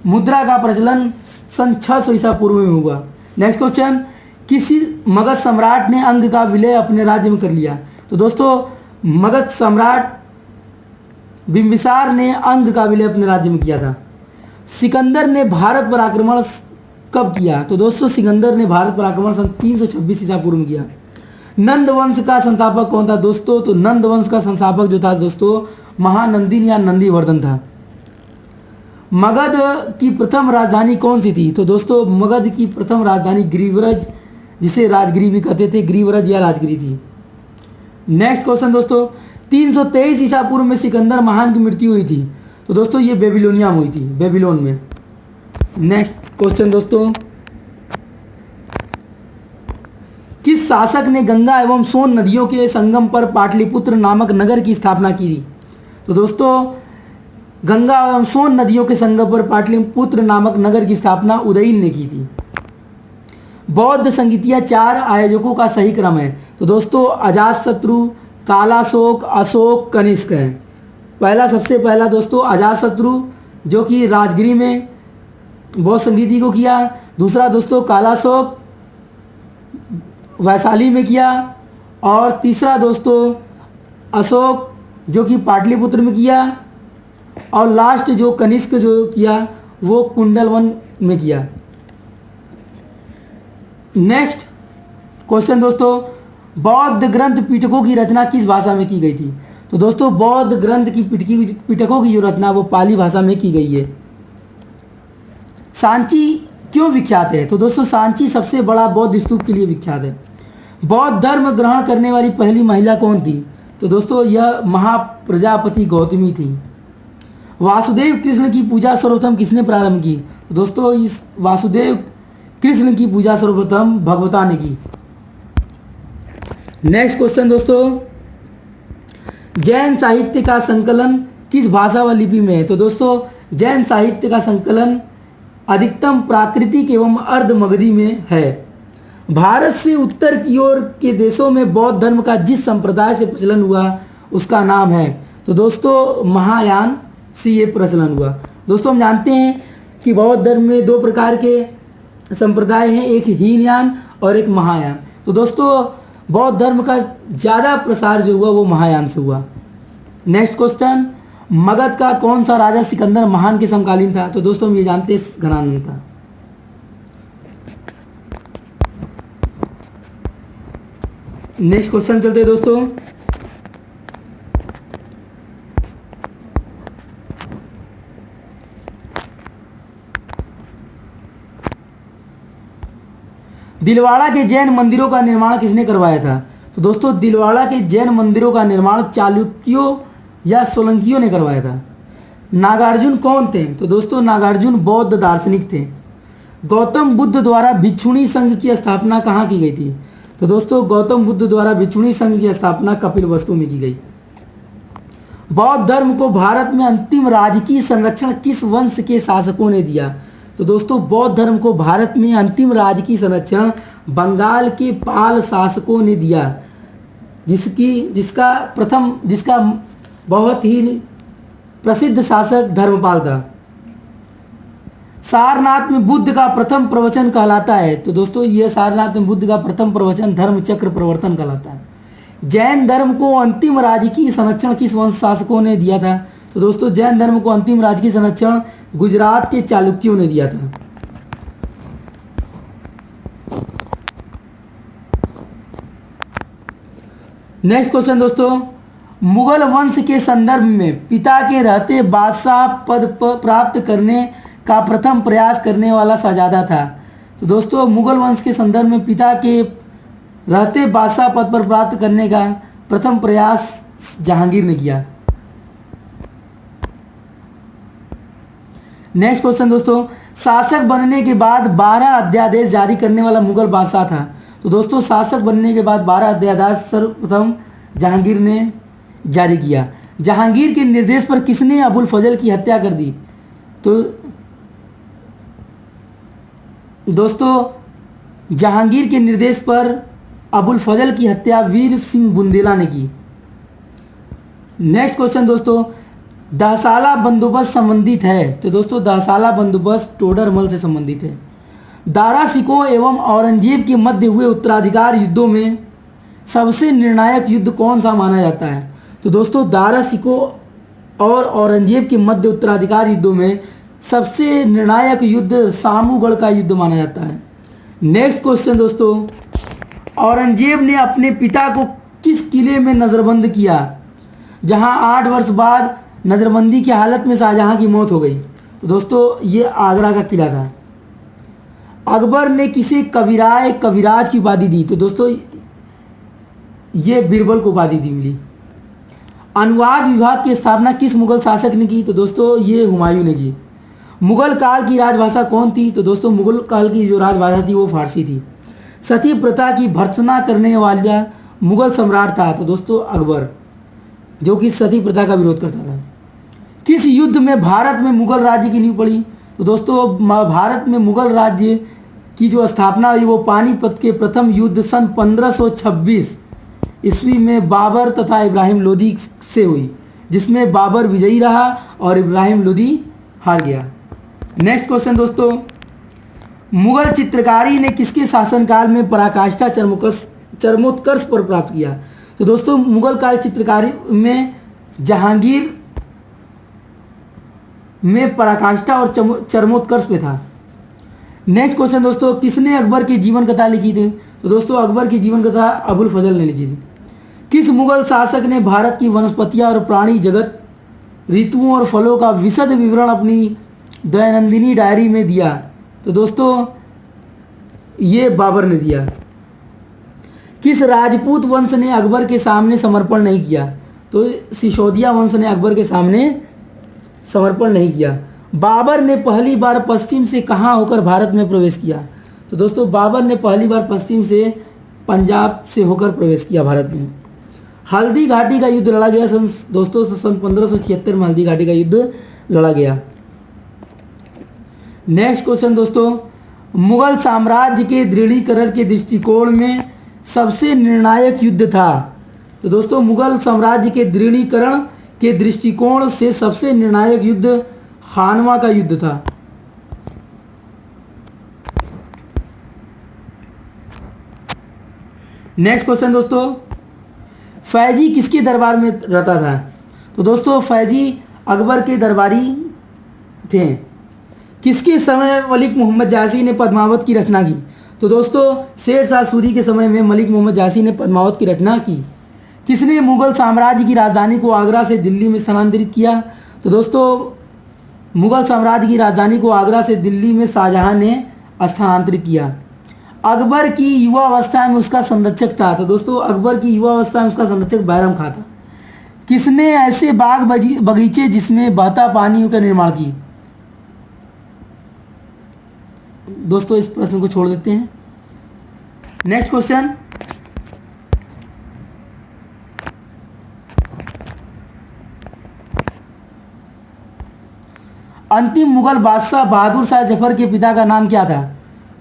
मुद्रा का प्रचलन सन 600 ईसा पूर्व में हुआ। नेक्स्ट क्वेश्चन, किसी मगध सम्राट ने अंग का विलय अपने राज्य में कर लिया? तो दोस्तों मगध सम्राट बिंबिसार ने अंग का विलय अपने राज्य में किया था। सिकंदर ने भारत पर आक्रमण कब किया? तो दोस्तों सिकंदर ने भारत पर आक्रमण सन 326 ईसा पूर्व में किया। नंद वंश का संस्थापक कौन था दोस्तों? तो नंद वंश का संस्थापक जो था दोस्तों महानंदिन या नंदीवर्धन था। मगध की प्रथम राजधानी कौन सी थी? तो दोस्तों मगध की प्रथम राजधानी गिरिव्रज, जिसे राजगिरी भी कहते थे, गिरिव्रज या राजगिरी थी। नेक्स्ट क्वेश्चन दोस्तों, 323 ईसा पूर्व में सिकंदर महान की मृत्यु हुई थी। तो दोस्तों ये बेबीलोनिया में हुई थी, बेबीलोन में। नेक्स्ट क्वेश्चन दोस्तों, किस शासक ने गंगा एवं सोन नदियों के संगम पर पाटलिपुत्र नामक नगर की स्थापना की थी? तो दोस्तों गंगा एवं सोन नदियों के संगम पर पाटलिपुत्र नामक नगर की स्थापना उदयन ने की थी। बौद्ध संगीतिया 4 आयोजकों का सही क्रम है? तो दोस्तों अजातशत्रु, कालाशोक, अशोक, कनिष्क है। पहला सबसे पहला दोस्तों अजातशत्रु जो कि राजगिरी में बौद्ध संगीति को किया। दूसरा दोस्तों कालाशोक वैशाली में किया। और तीसरा दोस्तों अशोक जो कि पाटलिपुत्र में किया। और लास्ट जो कनिष्क जो किया वो कुंडलवन में किया। नेक्स्ट क्वेश्चन दोस्तों, बौद्ध ग्रंथ पिटकों की रचना किस भाषा में की गई थी? तो दोस्तों बौद्ध ग्रंथ की पिटकों की जो रचना वो पाली भाषा में की गई है। सांची क्यों विख्यात है? तो दोस्तों सांची सबसे बड़ा बौद्ध स्तूप के लिए विख्यात है। बौद्ध धर्म ग्रहण करने वाली पहली महिला कौन थी? तो दोस्तों यह महाप्रजापति गौतमी थी। वासुदेव कृष्ण की पूजा सर्वप्रथम किसने प्रारंभ की? तो दोस्तों इस वासुदेव कृष्ण की पूजा सर्वप्रथम भगवता ने की। नेक्स्ट क्वेश्चन दोस्तों, जैन साहित्य का संकलन किस भाषा व लिपि में है? तो दोस्तों जैन साहित्य का संकलन अधिकतम प्राकृतिक एवं अर्धमगधी में है। भारत से उत्तर की ओर के देशों में बौद्ध धर्म का जिस संप्रदाय से प्रचलन हुआ उसका नाम है? तो दोस्तों महायान से ये प्रचलन हुआ। दोस्तों हम जानते हैं कि बौद्ध धर्म में 2 प्रकार के संप्रदाय हैं, एक हीनयान और एक महायान। तो दोस्तों बौद्ध धर्म का ज़्यादा प्रसार जो हुआ वो महायान से हुआ। नेक्स्ट क्वेश्चन, मगध का कौन सा राजा सिकंदर महान के समकालीन था? तो दोस्तों हम ये जानते हैं घनानंद था। नेक्स्ट क्वेश्चन चलते हैं दोस्तों, दिलवाड़ा के जैन मंदिरों का निर्माण किसने करवाया था? तो दोस्तों दिलवाड़ा के जैन मंदिरों का निर्माण चालुक्यों या सोलंकियों ने करवाया था। नागार्जुन कौन थे? तो दोस्तों नागार्जुन बौद्ध दार्शनिक थे। गौतम बुद्ध द्वारा भिक्षुणी संघ की स्थापना कहाँ की गई थी? तो दोस्तों गौतम बुद्ध द्वारा भिक्षुणी संघ की स्थापना कपिलवस्तु में की गई। बौद्ध धर्म को भारत में अंतिम राजकीय संरक्षण किस वंश के शासकों ने दिया? तो दोस्तों बौद्ध धर्म को भारत में अंतिम राजकीय संरक्षण बंगाल के पाल शासकों ने दिया, जिसका बहुत ही प्रसिद्ध शासक धर्मपाल था। सारनाथ में बुद्ध का प्रथम प्रवचन कहलाता है? तो दोस्तों यह सारनाथ में बुद्ध का प्रथम प्रवचन धर्मचक्र प्रवर्तन कहलाता है। जैन धर्म को अंतिम राजकीय संरक्षण किस वंश शासकों ने दिया था? तो दोस्तों जैन धर्म को अंतिम राजकीय संरक्षण गुजरात के चालुक्यों ने दिया था। नेक्स्ट क्वेश्चन दोस्तों, मुगल वंश के संदर्भ में पिता के रहते बादशाह पद प्राप्त करने का प्रथम प्रयास करने वाला शहजादा था? तो दोस्तों मुगल वंश के संदर्भ में पिता के रहते बादशाह पद पर प्राप्त करने का प्रथम प्रयास जहांगीर ने किया। नेक्स्ट क्वेश्चन दोस्तों, शासक बनने के बाद 12 अध्यादेश जारी करने वाला मुगल बादशाह था? तो दोस्तों शासक बनने के बाद 12 अध्यादेश सर्वप्रथम जहांगीर ने जारी किया। जहांगीर के निर्देश पर किसने अबुल फजल की हत्या कर दी? तो दोस्तों जहांगीर के निर्देश पर अबुल फजल की हत्या वीर सिंह बुंदेला ने की। नेक्स्ट क्वेश्चन दोस्तों, दहसाला बंदोबस्त संबंधित है? तो दोस्तों दहसाला बंदोबस्त टोडरमल से संबंधित है। दारा शिकोह एवं औरंगजेब के मध्य हुए उत्तराधिकार युद्धों में सबसे निर्णायक युद्ध कौन सा माना जाता है? तो दोस्तों दारा शिकोह और औरंगजेब के मध्य उत्तराधिकार युद्धों में सबसे निर्णायक युद्ध सामूगढ़ का युद्ध माना जाता है। नेक्स्ट क्वेश्चन दोस्तों, औरंगजेब ने अपने पिता को किस किले में नज़रबंद किया जहां 8 वर्ष बाद नज़रबंदी की हालत में शाहजहां की मौत हो गई? तो दोस्तों ये आगरा का किला था। अकबर ने किसे कविराज की उपाधि दी? तो दोस्तों ये बीरबल को उपाधि दी मिली। अनुवाद विभाग की स्थापना किस मुगल शासक ने की? तो दोस्तों ये हुमायूं ने की। मुगल काल की राजभाषा कौन थी? तो दोस्तों मुगल काल की जो राजभाषा थी वो फारसी थी। सती प्रथा की भर्त्सना करने वाला मुगल सम्राट था? तो दोस्तों अकबर, जो कि सती प्रथा का विरोध करता था। किस युद्ध में भारत में मुगल राज्य की नींव पड़ी? तो दोस्तों भारत में मुगल राज्य की जो स्थापना हुई वो पानीपत के प्रथम युद्ध सन 1526 ईस्वी में बाबर तथा इब्राहिम लोदी से हुई, जिसमें बाबर विजयी रहा और इब्राहिम लोदी हार गया। नेक्स्ट क्वेश्चन दोस्तों, मुगल चित्रकारी ने किसके शासनकाल में पराकाष्ठा चरमोत्कर्ष पर प्राप्त किया? तो दोस्तों मुगल काल चित्रकारी में जहांगीर में पराकाष्ठा और चरमोत्कर्ष पे था। नेक्स्ट क्वेश्चन दोस्तों, किसने अकबर की जीवन कथा लिखी थी? तो दोस्तों अकबर की जीवन कथा अबुल फजल ने लिखी थी। किस मुगल शासक ने भारत की वनस्पतियां और प्राणी जगत, ऋतुओं और फलों का विशद विवरण अपनी दैनंदिनी डायरी में दिया? तो दोस्तों ये बाबर ने दिया। किस राजपूत वंश ने अकबर के सामने समर्पण नहीं किया? तो सिसोदिया वंश ने अकबर के सामने समर्पण नहीं किया। बाबर ने पहली बार पश्चिम से कहाँ होकर भारत में प्रवेश किया? तो दोस्तों बाबर ने पहली बार पश्चिम से पंजाब से होकर प्रवेश किया भारत में। हल्दी घाटी का युद्ध लड़ा गया सन 1576 में हल्दी घाटी का युद्ध लड़ा गया। नेक्स्ट क्वेश्चन दोस्तों, मुगल साम्राज्य के दृढ़ीकरण के दृष्टिकोण में सबसे निर्णायक युद्ध था? तो दोस्तों मुगल साम्राज्य के दृढ़ीकरण के दृष्टिकोण से सबसे निर्णायक युद्ध खानवा का युद्ध था। नेक्स्ट क्वेश्चन दोस्तों, फैजी किसके दरबार में रहता था? तो दोस्तों फैजी अकबर के दरबारी थे। किसके समय मलिक मोहम्मद जासी ने पद्मावत की रचना की? तो दोस्तों शेर शाह सूरी के समय में मलिक मोहम्मद जासी ने पद्मावत की रचना की। किसने मुगल साम्राज्य की राजधानी को आगरा से दिल्ली में स्थानांतरित किया? तो दोस्तों मुगल साम्राज्य की राजधानी को आगरा से दिल्ली में शाहजहां ने स्थानांतरित किया। अकबर की युवा अवस्था में उसका संरक्षक था? तो दोस्तों अकबर की युवा अवस्था में उसका संरक्षक बैरम खां था। किसने ऐसे बाग बगीचे जिसमें बहता पानियों का निर्माण की? दोस्तों इस प्रश्न को छोड़ देते हैं। नेक्स्ट क्वेश्चन, अंतिम मुगल बादशाह बहादुर शाह जफर के पिता का नाम क्या था?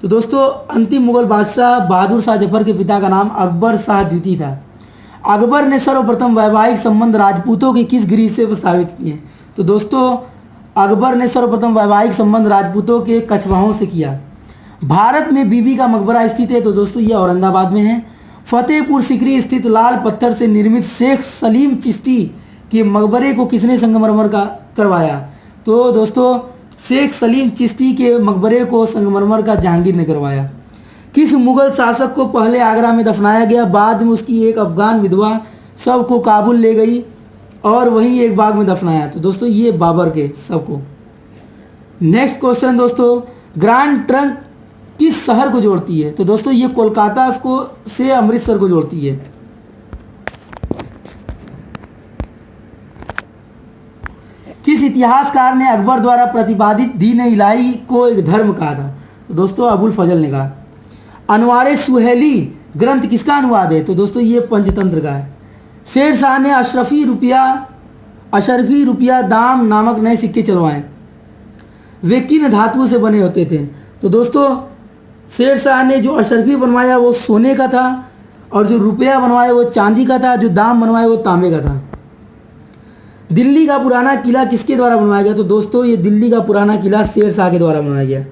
तो दोस्तों अंतिम मुगल बादशाह बहादुर शाह जफर के पिता का नाम अकबर शाह द्वितीय था। अकबर ने सर्वप्रथम वैवाहिक संबंध राजपूतों के किस गृह से प्रस्तावित किए? तो दोस्तों अकबर ने सर्वप्रथम वैवाहिक संबंध राजपूतों के कछवाहों से किया। भारत में बीबी का मकबरा स्थित है? तो दोस्तों ये औरंगाबाद में है। फतेहपुर सीकरी स्थित लाल पत्थर से निर्मित शेख सलीम चिश्ती के मकबरे को किसने संगमरमर का करवाया? तो दोस्तों शेख सलीम चिश्ती के मकबरे को संगमरमर का जहांगीर ने करवाया। किस मुगल शासक को पहले आगरा में दफनाया गया, बाद में उसकी एक अफगान विधवा सबको काबुल ले गई और वहीं एक बाग में दफनाया? तो दोस्तों ये बाबर के सबको। नेक्स्ट क्वेश्चन दोस्तों, ग्रैंड ट्रंक किस शहर को जोड़ती है? तो दोस्तों ये कोलकाता को से अमृतसर को जोड़ती है। किस इतिहासकार ने अकबर द्वारा प्रतिपादित दीन इलाही को एक धर्म कहा था? तो दोस्तों अबुल फजल ने कहा। अनवारे सुहेली ग्रंथ किसका अनुवाद है? तो दोस्तों ये पंचतंत्र का है। शेर शाह ने अशरफी रुपया दाम नामक नए सिक्के चलवाए, वे किन धातुओं से बने होते थे? तो दोस्तों शेर शाह ने जो अशरफी बनवाया वो सोने का था और जो रुपया बनवाया वो चांदी का था, जो दाम बनवाया वो तांबे का था। दिल्ली का पुराना किला किसके द्वारा बनवाया गया? तो दोस्तों ये दिल्ली का पुराना किला शेर शाह के द्वारा बनवाया गया।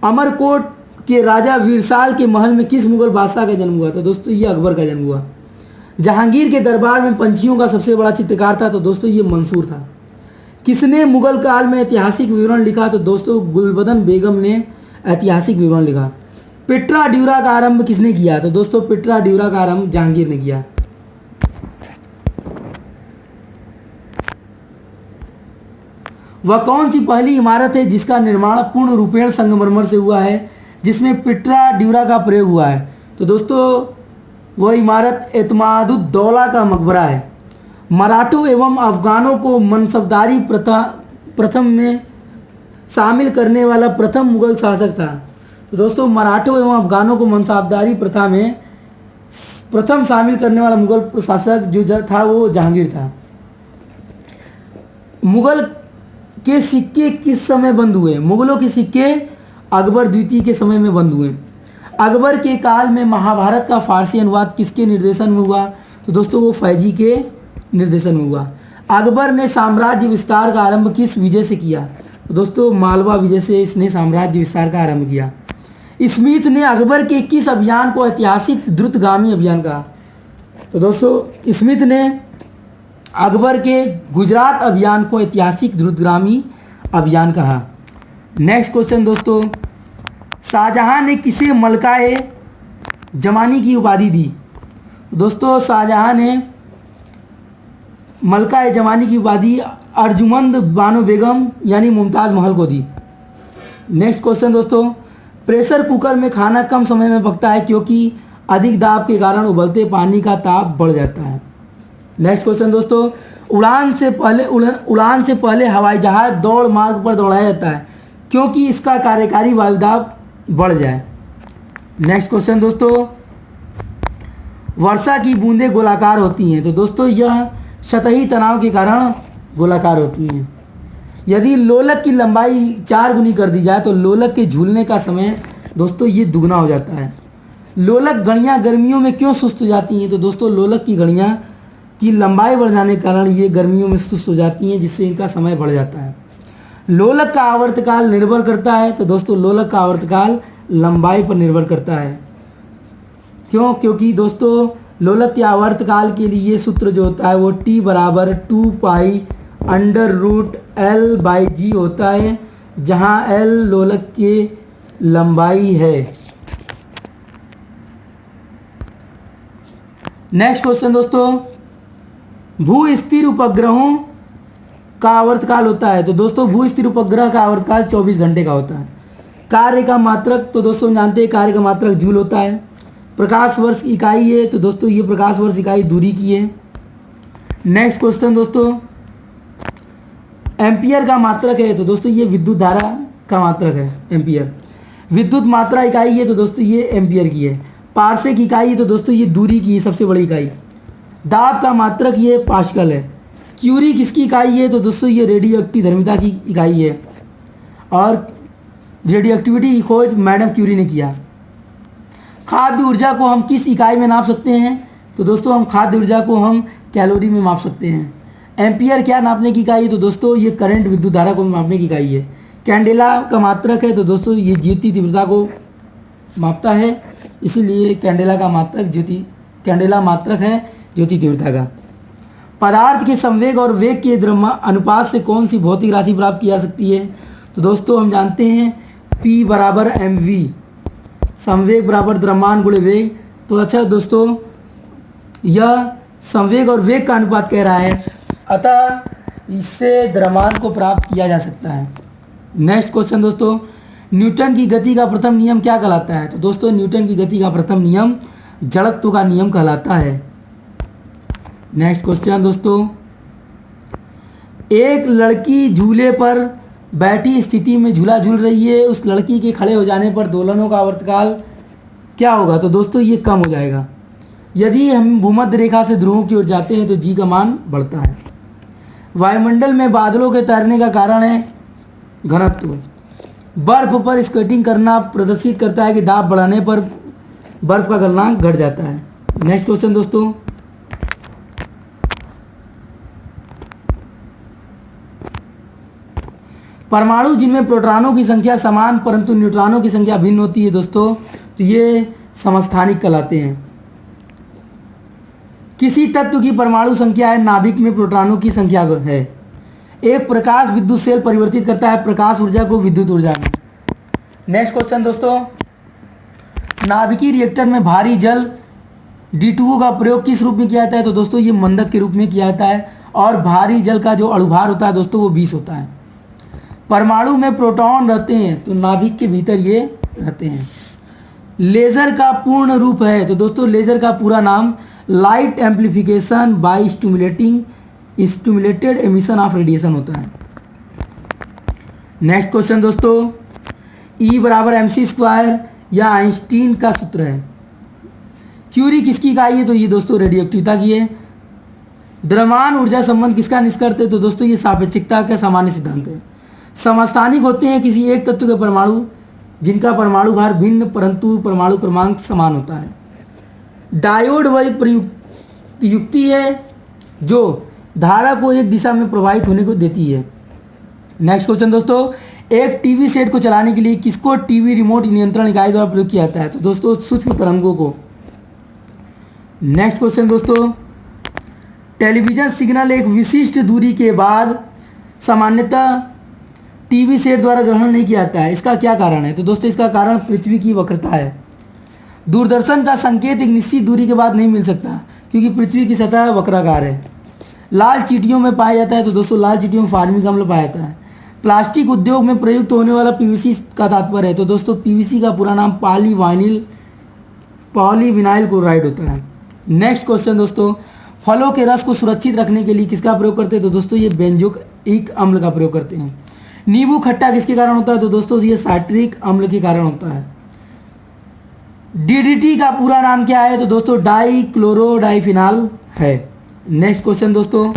अमरकोट के राजा वीरसाल के महल में किस मुगल बादशाह का जन्म हुआ? तो दोस्तों ये अकबर का जन्म हुआ। जहांगीर के दरबार में पंछियों का सबसे बड़ा चित्रकार था? तो दोस्तों ये मंसूर था। किसने मुगल काल में ऐतिहासिक विवरण लिखा? तो दोस्तों गुलबदन बेगम ने ऐतिहासिक विवरण लिखा। पिट्रा ड्यूरा का आरंभ किसने किया? तो दोस्तों पिट्रा ड्यूरा का आरंभ जहांगीर ने किया। वह कौन सी पहली इमारत है जिसका निर्माण पूर्ण रूपेण संगमरमर से हुआ है, जिसमें पिट्रा ड्यूरा का प्रयोग हुआ है? तो दोस्तों वह इमारत एतमादुद्दौला का मकबरा है। मराठों एवं अफगानों को मनसबदारी प्रथम में शामिल करने वाला प्रथम मुगल शासक था? तो दोस्तों मराठों एवं अफगानों को मनसबदारी प्रथा में प्रथम शामिल करने वाला मुगल शासक जो था वो जहांगीर था। मुगल के सिक्के किस समय बंद हुए? मुगलों के सिक्के अकबर द्वितीय के समय में बंद हुए। अकबर के काल में महाभारत का फारसी अनुवाद किसके निर्देशन में हुआ? तो दोस्तों वो फैजी के निर्देशन में हुआ। अकबर ने साम्राज्य विस्तार का आरंभ किस विजय से किया? तो दोस्तों मालवा विजय से इसने साम्राज्य विस्तार का आरंभ किया। स्मिथ ने अकबर के किस अभियान को ऐतिहासिक द्रुतगामी अभियान कहा? तो दोस्तों स्मिथ ने अकबर के गुजरात अभियान को ऐतिहासिक द्रुतगामी अभियान कहा। नेक्स्ट क्वेश्चन दोस्तों, शाहजहां ने किसे मलकाए जमानी की उपाधि दी? दोस्तों शाहजहां ने मलकाए जमानी की उपाधि अर्जुमंद बानो बेगम यानी मुमताज़ महल को दी। नेक्स्ट क्वेश्चन दोस्तों, प्रेशर कुकर में खाना कम समय में पकता है क्योंकि अधिक दाब के कारण उबलते पानी का ताप बढ़ जाता है। नेक्स्ट क्वेश्चन दोस्तों, उड़ान से पहले हवाई जहाज दौड़ मार्ग पर दौड़ाया जाता है क्योंकि इसका कार्यकारी वायुदाब बढ़ जाए। नेक्स्ट क्वेश्चन दोस्तों, वर्षा की बूंदें गोलाकार होती हैं? तो दोस्तों यह सतही तनाव के कारण गोलाकार होती हैं। यदि लोलक की लंबाई 4 गुनी कर दी जाए तो लोलक के झूलने का समय दोस्तों ये दुगना हो जाता है। लोलक घड़ियाँ गर्मियों में क्यों सुस्त हो जाती हैं? तो दोस्तों लोलक की घड़ियाँ की लंबाई बढ़ जाने के कारण ये गर्मियों में सुस्त हो जाती हैं, जिससे इनका समय बढ़ जाता है। लोलक का आवर्तकाल निर्भर करता है? तो दोस्तों लोलक का आवर्तकाल लंबाई पर निर्भर करता है। क्यों? क्योंकि दोस्तों लोलक के आवर्तकाल के लिए ये सूत्र जो होता है वो T बराबर 2 पाई √L/G होता है, जहाँ L लोलक की लंबाई है। नेक्स्ट क्वेश्चन दोस्तों, भू स्थिर उपग्रहों का आवर्तकाल होता है? तो दोस्तों भू स्थिर उपग्रह का आवर्तकाल 24 घंटे का होता है। कार्य का मात्रक? तो दोस्तों जानते हैं कार्य का मात्रक जूल होता है। प्रकाश वर्ष की इकाई है? तो दोस्तों ये प्रकाश वर्ष इकाई दूरी की है। नेक्स्ट क्वेश्चन दोस्तों, एम्पियर का मात्रक है? तो दोस्तों ये विद्युत धारा का मात्रक है एम्पियर। विद्युत मात्रा इकाई है? तो दोस्तों ये एम्पियर की है। पार्सेक इकाई है? तो दोस्तों ये दूरी की है सबसे बड़ी इकाई। दाब का मात्रक ये पास्कल है। क्यूरी किसकी इकाई है? तो दोस्तों ये रेडियो एक्टिव धर्मिता की इकाई है और रेडियो एक्टिविटी की खोज मैडम क्यूरी ने किया। खाद्य ऊर्जा को हम किस इकाई में नाप सकते हैं? तो दोस्तों हम खाद्य ऊर्जा को हम कैलोरी में माप सकते हैं। एम्पियर क्या नापने की इकाई है? तो दोस्तों ये करंट विद्युत धारा को मापने की इकाई है। कैंडेला का मात्रक है? तो दोस्तों ये ज्योति तीव्रता को मापता है, इसीलिए कैंडेला मात्रक है ज्योति तीव्रता का। पदार्थ के संवेग और वेग के अनुपात से कौन सी भौतिक राशि प्राप्त की जा सकती है? तो दोस्तों हम जानते हैं P बराबर mv, संवेग बराबर द्रव्यमान गुणे वेग। तो अच्छा दोस्तों यह संवेग और वेग का अनुपात कह रहा है, अतः इससे द्रव्यमान को प्राप्त किया जा सकता है। नेक्स्ट क्वेश्चन दोस्तों, न्यूटन की गति का प्रथम नियम क्या कहलाता है? तो दोस्तों न्यूटन की गति का प्रथम नियम जड़त्व का नियम कहलाता है। नेक्स्ट क्वेश्चन दोस्तों, एक लड़की झूले पर बैठी स्थिति में झूला झूल रही है, उस लड़की के खड़े हो जाने पर दोलनों का आवर्तकाल क्या होगा? तो दोस्तों ये कम हो जाएगा। यदि हम भूमध्य रेखा से ध्रुवों की ओर जाते हैं तो जी का मान बढ़ता है। वायुमंडल में बादलों के तैरने का कारण है घनत्व। बर्फ पर स्केटिंग करना प्रदर्शित करता है कि दाब बढ़ाने पर बर्फ का गलनांक घट जाता है। नेक्स्ट क्वेश्चन दोस्तों, परमाणु जिनमें प्रोटॉनों की संख्या समान परंतु न्यूट्रॉनों की संख्या भिन्न होती है दोस्तों, तो ये समस्थानिक कहलाते हैं। किसी तत्व की परमाणु संख्या है, नाभिक में प्रोटॉनों की संख्या है। एक प्रकाश विद्युत सेल परिवर्तित करता है प्रकाश ऊर्जा को विद्युत ऊर्जा में। नेक्स्ट क्वेश्चन दोस्तों, नाभिकीय रिएक्टर में भारी जल D2O का प्रयोग किस रूप में किया जाता है? तो दोस्तों ये मंदक के रूप में किया जाता है और भारी जल का जो अणुभार होता है दोस्तों वो 20 होता है। परमाणु में प्रोटॉन रहते हैं तो नाभिक के भीतर ये रहते हैं। लेज़र का पूर्ण रूप है तो दोस्तों लेज़र का पूरा नाम light amplification by stimulated emission of radiation होता है। नेक्स्ट क्वेश्चन दोस्तों, E बराबर mc² या आइंस्टीन का सूत्र है। क्यूरी किसकी इकाई है? तो ये दोस्तों रेडियोएक्टिविटी की है। द्रव्यमान ऊर्जा संबंध किसका निष्कर्ष है? तो दोस्तों ये सापेक्षिकता का सामान्य सिद्धांत है। समस्थानिक होते हैं किसी एक तत्व के परमाणु जिनका परमाणु भार भिन्न परंतु परमाणु क्रमांक समान होता है। डायोड वही प्रयुक्त युक्ति है जो धारा को एक दिशा में प्रवाहित होने को देती है। नेक्स्ट क्वेश्चन दोस्तों, एक टीवी सेट को चलाने के लिए किसको टीवी रिमोट नियंत्रण इकाई द्वारा प्रयोग किया जाता है? तो दोस्तों सूक्ष्म तरंगों को। नेक्स्ट क्वेश्चन दोस्तों, टेलीविजन सिग्नल एक विशिष्ट दूरी के बाद सामान्यतः टीवी सेट द्वारा ग्रहण नहीं किया जाता है, इसका क्या कारण है? तो दोस्तों इसका कारण पृथ्वी की वक्रता है। दूरदर्शन का संकेत एक निश्चित दूरी के बाद नहीं मिल सकता क्योंकि पृथ्वी की सतह वक्राकार है। लाल चींटियों में पाया जाता है तो दोस्तों लाल चींटियों में फार्मिक अम्ल पाया जाता है। प्लास्टिक उद्योग में प्रयुक्त होने वाला पीवीसी का तात्पर्य है तो दोस्तों पीवीसी का पूरा नाम पॉलीविनाइल क्लोराइड होता है। नेक्स्ट क्वेश्चन दोस्तों, फलों के रस को सुरक्षित रखने के लिए किसका प्रयोग करते हैं? तो दोस्तों ये बेंजोइक अम्ल का प्रयोग करते हैं। नींबू खट्टा किसके कारण होता है? तो दोस्तों ये साइट्रिक अम्ल के कारण होता है। DDT का पूरा नाम क्या है? तो दोस्तों डाई क्लोरो डाइफिनाल है। नेक्स्ट क्वेश्चन दोस्तों,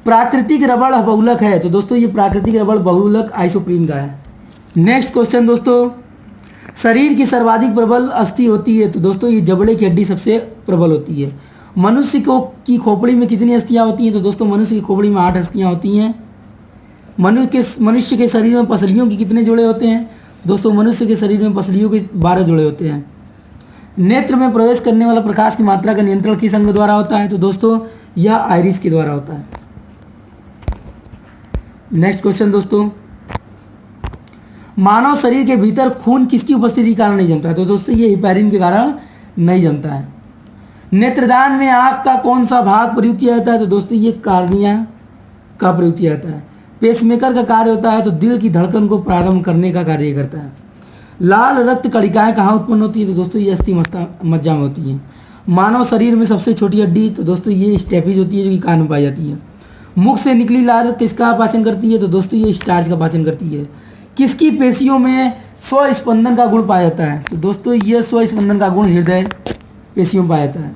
प्राकृतिक रबड़ बहुलक है तो दोस्तों ये प्राकृतिक रबड़ बहुलक आइसोप्रीन का है। नेक्स्ट क्वेश्चन दोस्तों, शरीर की सर्वाधिक प्रबल अस्थि होती है तो दोस्तों ये जबड़े की हड्डी सबसे प्रबल होती है। मनुष्य की खोपड़ी में कितनी अस्थियां होती हैं? तो दोस्तों मनुष्य की खोपड़ी में 8 अस्थियां होती हैं। मनुष्य के शरीर में पसलियों के कितने जोड़े होते हैं? दोस्तों मनुष्य के शरीर में पसलियों के 12 जोड़े होते हैं। नेत्र में प्रवेश करने वाला प्रकाश की मात्रा का नियंत्रण किस अंग द्वारा होता है? तो दोस्तों यह आइरिस के द्वारा होता है। नेक्स्ट क्वेश्चन दोस्तों, मानव शरीर के भीतर खून किसकी उपस्थिति के कारण नहीं जमता है? तो दोस्तों ये हिपैरिन के कारण नहीं जमता है। नेत्रदान में आँख का कौन सा भाग प्रयुक्त किया जाता है? तो दोस्तों ये कार्निया का प्रयोग किया जाता है। पेसमेकर का कार्य होता है तो दिल की धड़कन को प्रारंभ करने का कार्य करता है। लाल रक्त कणिकाएं कहाँ उत्पन्न होती है? तो दोस्तों ये अस्थि मज्जा में होती है। मानव शरीर में सबसे छोटी हड्डी तो दोस्तों ये स्टेपीज होती है जो कि कान में पाई जाती है। मुख से निकली लार किसका पाचन करती है? तो दोस्तों ये स्टार्च का पाचन करती है। किसकी पेशियों में स्वस्पंदन का गुण पाया जाता है? तो दोस्तों ये स्वस्पंदन का गुण हृदय पेशियों में पाया जाता है।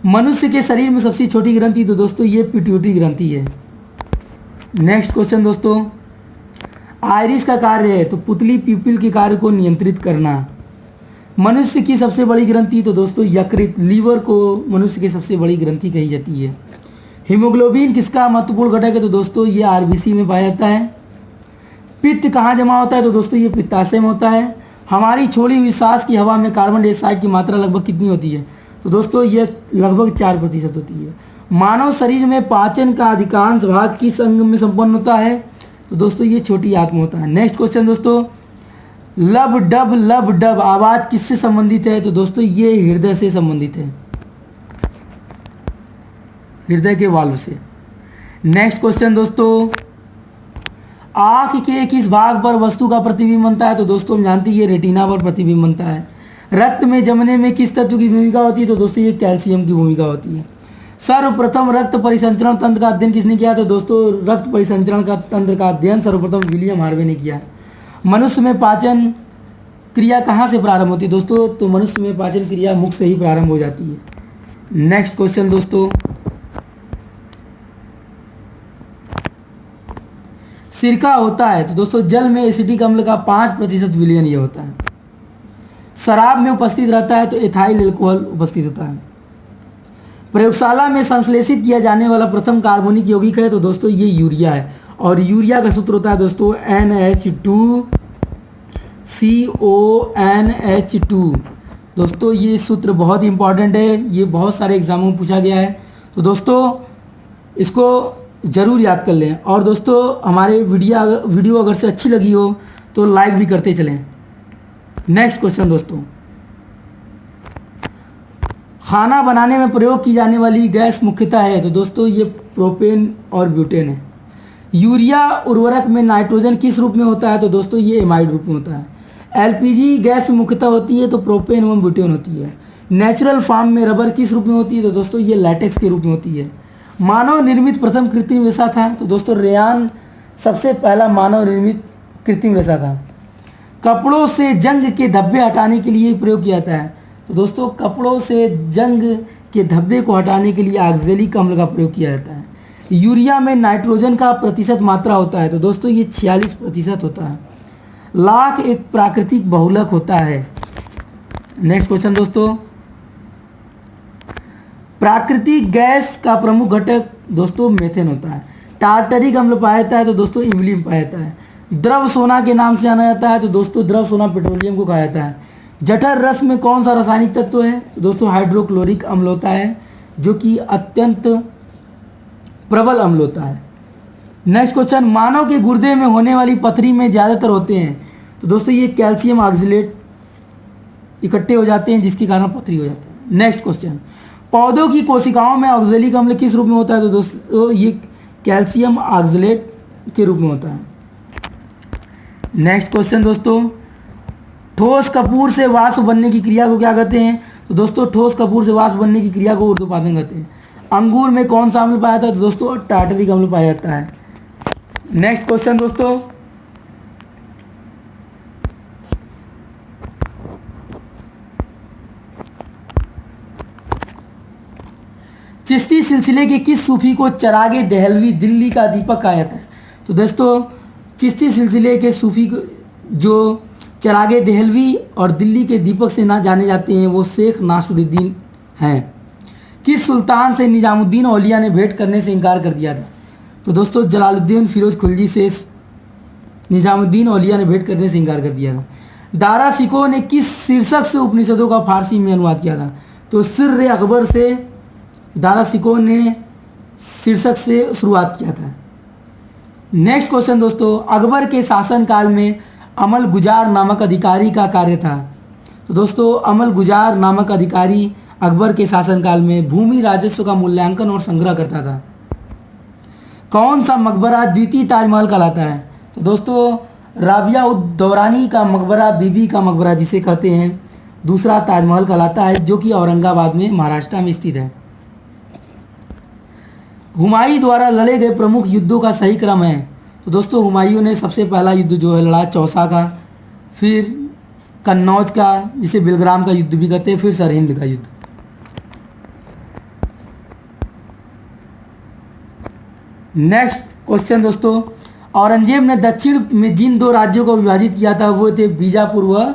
मनुष्य के शरीर में सबसे छोटी ग्रंथि तो दोस्तों ये पिट्यूटरी ग्रंथि है। नेक्स्ट क्वेश्चन दोस्तों, आइरिस का कार्य है तो पुतली पीपल के कार्य को नियंत्रित करना। मनुष्य की सबसे बड़ी ग्रंथि तो दोस्तों यकृत लीवर को मनुष्य की सबसे बड़ी ग्रंथि कही जाती है। हीमोग्लोबिन किसका महत्वपूर्ण घटक है? तो दोस्तों ये आरबीसी में पाया जाता है। पित्त कहाँ जमा होता है? तो दोस्तों ये पित्ताशय में होता है। हमारी छोड़ी हुई सांस की हवा में कार्बन डाइऑक्साइड की मात्रा लगभग कितनी होती है? तो दोस्तों ये लगभग 4% होती है। मानव शरीर में पाचन का अधिकांश भाग किस अंग में संपन्न होता है? तो दोस्तों ये छोटी आत्मा होता है। नेक्स्ट क्वेश्चन दोस्तों, लब डब आवाज़ किससे संबंधित है? तो दोस्तों ये हृदय से संबंधित है, हृदय के वाल्व से। नेक्स्ट क्वेश्चन दोस्तों, आँख के किस भाग पर वस्तु का प्रतिबिंब बनता है? तो दोस्तों हम जानते हैं ये रेटिना पर प्रतिबिंब बनता है। रक्त में जमने में किस तत्व की भूमिका होती है? तो दोस्तों ये कैल्शियम की भूमिका होती है। सर्वप्रथम रक्त परिसंचरण तंत्र का अध्ययन किसने किया? तो दोस्तों रक्त परिसंचरण का तंत्र का अध्ययन सर्वप्रथम विलियम हार्वे ने किया। मनुष्य में पाचन क्रिया कहाँ से प्रारंभ होती है? दोस्तों तो मनुष्य में पाचन क्रिया मुख से ही प्रारंभ हो जाती है। नेक्स्ट क्वेश्चन दोस्तों, सिरका होता है तो दोस्तों जल में एसिटिक अम्ल का 5% विलयन ये होता है। शराब में उपस्थित रहता है तो एथाइल अल्कोहल उपस्थित होता है। प्रयोगशाला में संश्लेषित किया जाने वाला प्रथम कार्बनिक यौगिक है तो दोस्तों ये यूरिया है, और यूरिया का सूत्र होता है दोस्तों NH2CONH2। दोस्तों ये सूत्र बहुत इंपॉर्टेंट है, ये बहुत सारे एग्जामों में पूछा गया है, तो दोस्तों इसको ज़रूर याद कर लें। और दोस्तों हमारे वीडियो अगर से अच्छी लगी हो तो लाइक भी करते चलें। नेक्स्ट क्वेश्चन दोस्तों, खाना बनाने में प्रयोग की जाने वाली गैस मुख्यतः है तो दोस्तों ये प्रोपेन और ब्यूटेन है। यूरिया उर्वरक में नाइट्रोजन किस रूप में होता है तो दोस्तों ये एमाइड रूप में होता है। एलपीजी गैस में मुख्यतः होती है तो प्रोपेन एवं ब्यूटेन होती है। नेचुरल फार्म में रबर किस रूप में होती है तो दोस्तों ये लैटेक्स के रूप में होती है। मानव निर्मित प्रथम कृत्रिम रेशा था तो दोस्तों रेयान सबसे पहला मानव निर्मित कृत्रिम रेशा था। कपड़ों से जंग के धब्बे हटाने के लिए प्रयोग किया जाता है तो दोस्तों कपड़ों से जंग के धब्बे को हटाने के लिए ऑक्जेलिक अम्ल का प्रयोग किया जाता है। यूरिया में नाइट्रोजन का प्रतिशत मात्रा होता है तो दोस्तों ये 46% होता है। लाख एक प्राकृतिक बहुलक होता है। नेक्स्ट क्वेश्चन दोस्तों, प्राकृतिक गैस का प्रमुख घटक दोस्तों मेथेन होता है। टार्टरिक अम्ल पाया जाता है तो दोस्तों इमलिन पाया जाता है। द्रव सोना के नाम से जाना जाता है तो दोस्तों द्रव सोना पेट्रोलियम को कहा जाता है। जठर रस में कौन सा रासायनिक तत्व है तो दोस्तों हाइड्रोक्लोरिक अम्ल होता है, जो कि अत्यंत प्रबल अम्ल होता है। नेक्स्ट क्वेश्चन, मानव के गुर्दे में होने वाली पथरी में ज़्यादातर होते हैं तो दोस्तों ये कैल्शियम ऑक्सलेट इकट्ठे हो जाते हैं जिसके कारण पथरी हो जाती है। नेक्स्ट क्वेश्चन, पौधों की कोशिकाओं में ऑक्जेलिक अम्ल किस रूप में होता है तो दोस्तों ये कैल्शियम ऑक्सलेट के रूप में होता है। नेक्स्ट क्वेश्चन दोस्तों, ठोस कपूर से वाष्प बनने की क्रिया को क्या कहते हैं तो दोस्तों ठोस कपूर से वाष्प बनने की क्रिया को ऊर्ध्वपातन कहते हैं। अंगूर में कौन सा अम्ल पाया जाता है तो दोस्तों टार्टरिक अम्ल पाया जाता है। नेक्स्ट क्वेश्चन दोस्तों, चिश्ती सिलसिले के किस सूफी को चरागे दहलवी दिल्ली का दीपक कहा जाता है तो दोस्तों चिश्ती सिलसिले के सूफी जो चरागे दहलवी और दिल्ली के दीपक से ना जाने जाते हैं वो शेख नासरुद्दीन हैं। किस सुल्तान से निजामुद्दीन औलिया ने भेंट करने से इनकार कर दिया था तो दोस्तों जलालुद्दीन फिरोज खिलजी से निजामुद्दीन औलिया ने भेंट करने से इनकार कर दिया था। दारा सिकोह ने किस शीर्षक से उपनिषदों का फारसी में अनुवाद किया था तो सिर्र अकबर से दारा सिकोह ने शीर्षक से शुरुआत किया था। नेक्स्ट क्वेश्चन दोस्तों, अकबर के शासनकाल में अमल गुजार नामक अधिकारी का कार्य था तो दोस्तों अमल गुजार नामक अधिकारी अकबर के शासनकाल में भूमि राजस्व का मूल्यांकन और संग्रह करता था। कौन सा मकबरा द्वितीय ताजमहल कहलाता है तो दोस्तों राबिया उद दौरानी का मकबरा बीबी का मकबरा जिसे कहते हैं दूसरा ताजमहल कहलाता है, जो कि औरंगाबाद में महाराष्ट्र में स्थित है। हुमायूं द्वारा लड़े गए प्रमुख युद्धों का सही क्रम है तो दोस्तों हुमायूं ने सबसे पहला युद्ध जो है लड़ा चौसा का, फिर कन्नौज का जिसे बिलग्राम का युद्ध भी कहते हैं, फिर सरहिंद का युद्ध। नेक्स्ट क्वेश्चन दोस्तों, औरंगजेब ने दक्षिण में जिन दो राज्यों को विभाजित किया था वो थे बीजापुर व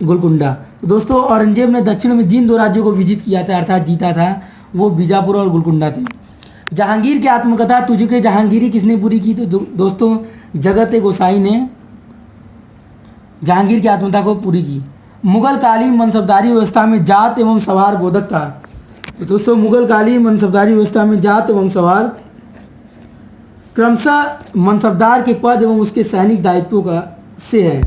गोलकुंडा। तो दोस्तों औरंगजेब ने दक्षिण में जिन दो राज्यों को विजित किया था अर्थात जीता था वो बीजापुर और गोलकुंडा थे। जहांगीर की आत्मकथा तुझके जहांगीरी किसने पूरी की तो दोस्तों जगत गोसाई ने जहांगीर की आत्मकथा को पूरी की। मुगल कालीन मनसबदारी व्यवस्था में जात एवं सवार बोधक था तो दोस्तों मुगल कालीन मनसबदारी व्यवस्था में जात एवं सवार क्रमशः मनसबदार के पद एवं उसके सैनिक दायित्वों का से है।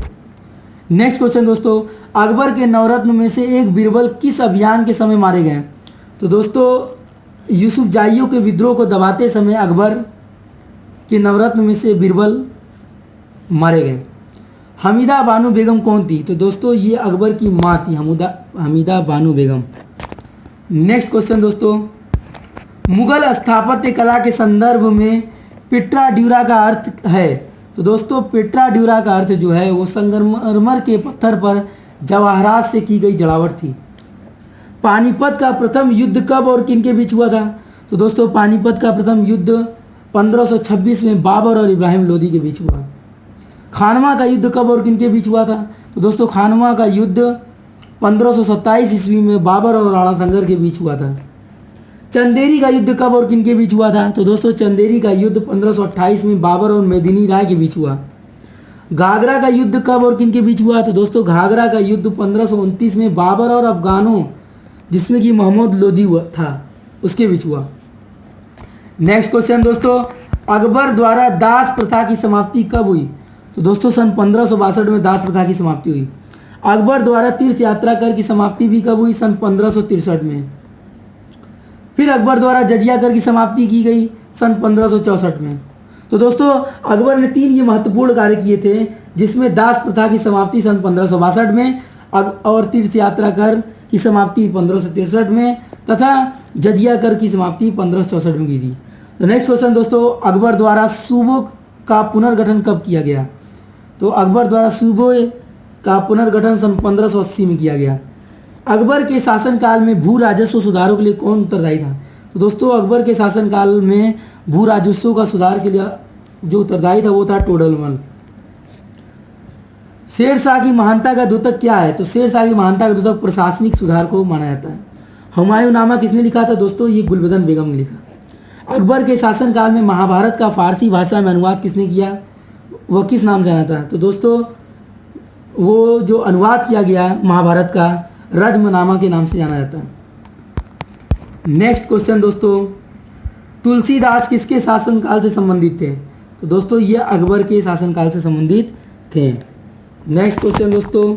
नेक्स्ट क्वेश्चन दोस्तों, अकबर के नवरत्न में से एक बीरबल किस अभियान के समय मारे गए तो दोस्तों यूसुफ जाइयों के विद्रोह को दबाते समय अकबर के नवरत्न में से बीरबल मारे गए। हमीदा बानो बेगम कौन थी तो दोस्तों ये अकबर की माँ थी हमीदा बानो बेगम। नेक्स्ट क्वेश्चन दोस्तों, मुगल स्थापत्य कला के संदर्भ में पिट्रा ड्यूरा का अर्थ है तो दोस्तों पिट्रा ड्यूरा का अर्थ जो है वो संगमरमर के पत्थर पर जवाहरात से की गई जड़ावट थी। पानीपत का प्रथम युद्ध कब और किन के बीच हुआ था तो दोस्तों पानीपत का प्रथम युद्ध 1526 में बाबर और इब्राहिम लोदी के बीच हुआ। खानवा का युद्ध कब और किन के बीच हुआ था तो दोस्तों खानवा का युद्ध 1527 ईस्वी में बाबर और राणा संगर के बीच हुआ था। चंदेरी का युद्ध कब और किन के बीच हुआ था? तो दोस्तों चंदेरी का युद्ध 1528 में बाबर और मेदिनी राय के बीच हुआ। घाघरा का युद्ध कब और किन के बीच हुआ? तो दोस्तों घाघरा का युद्ध 1529 में बाबर और अफगानों, जिसमें कि मोहम्मद लोदी था, उसके बीच हुआ। नेक्स्ट क्वेश्चन दोस्तों, अकबर द्वारा दास प्रथा की समाप्ति कब हुई? तो दोस्तों सन 1562 में दास प्रथा की समाप्ति हुई। अकबर द्वारा तीर्थ यात्रा कर की समाप्ति भी कब हुई? सन 1563 में। फिर अकबर द्वारा जजिया कर की समाप्ति की गई सन 1564 में। तो दोस्तों अकबर ने 3 ये महत्वपूर्ण कार्य किए थे, जिसमें दास प्रथा की समाप्ति सन 1562 में और तीर्थ यात्रा कर की समाप्ति 1563 में तथा जजिया कर की समाप्ति 1564 में की थी। तो नेक्स्ट क्वेश्चन दोस्तों, अकबर द्वारा सूबों का पुनर्गठन कब किया गया? तो अकबर द्वारा सूबों का पुनर्गठन सन 1580 में किया गया। अकबर के शासनकाल में भू राजस्व सुधारों के लिए कौन उत्तरदायी था? तो दोस्तों अकबर के शासनकाल में भू राजस्व का सुधार के लिए जो उत्तरदायी था वो था टोडरमल। शेरशाह की महानता का द्योतक क्या है? तो शेरशाह की महानता का द्योतक प्रशासनिक सुधार को माना जाता है। हुमायूंनामा किसने लिखा था? दोस्तों ये गुलबदन बेगम ने लिखा। अकबर के शासनकाल में महाभारत का फारसी भाषा में अनुवाद किसने किया? वह किस नाम से जाना था? तो दोस्तों वो जो अनुवाद किया गया महाभारत का, रज्मनामा के नाम से जाना जाता है। नेक्स्ट क्वेश्चन दोस्तों, तुलसीदास किसके शासनकाल से संबंधित थे? तो दोस्तों ये अकबर के शासनकाल से संबंधित थे। नेक्स्ट क्वेश्चन दोस्तों,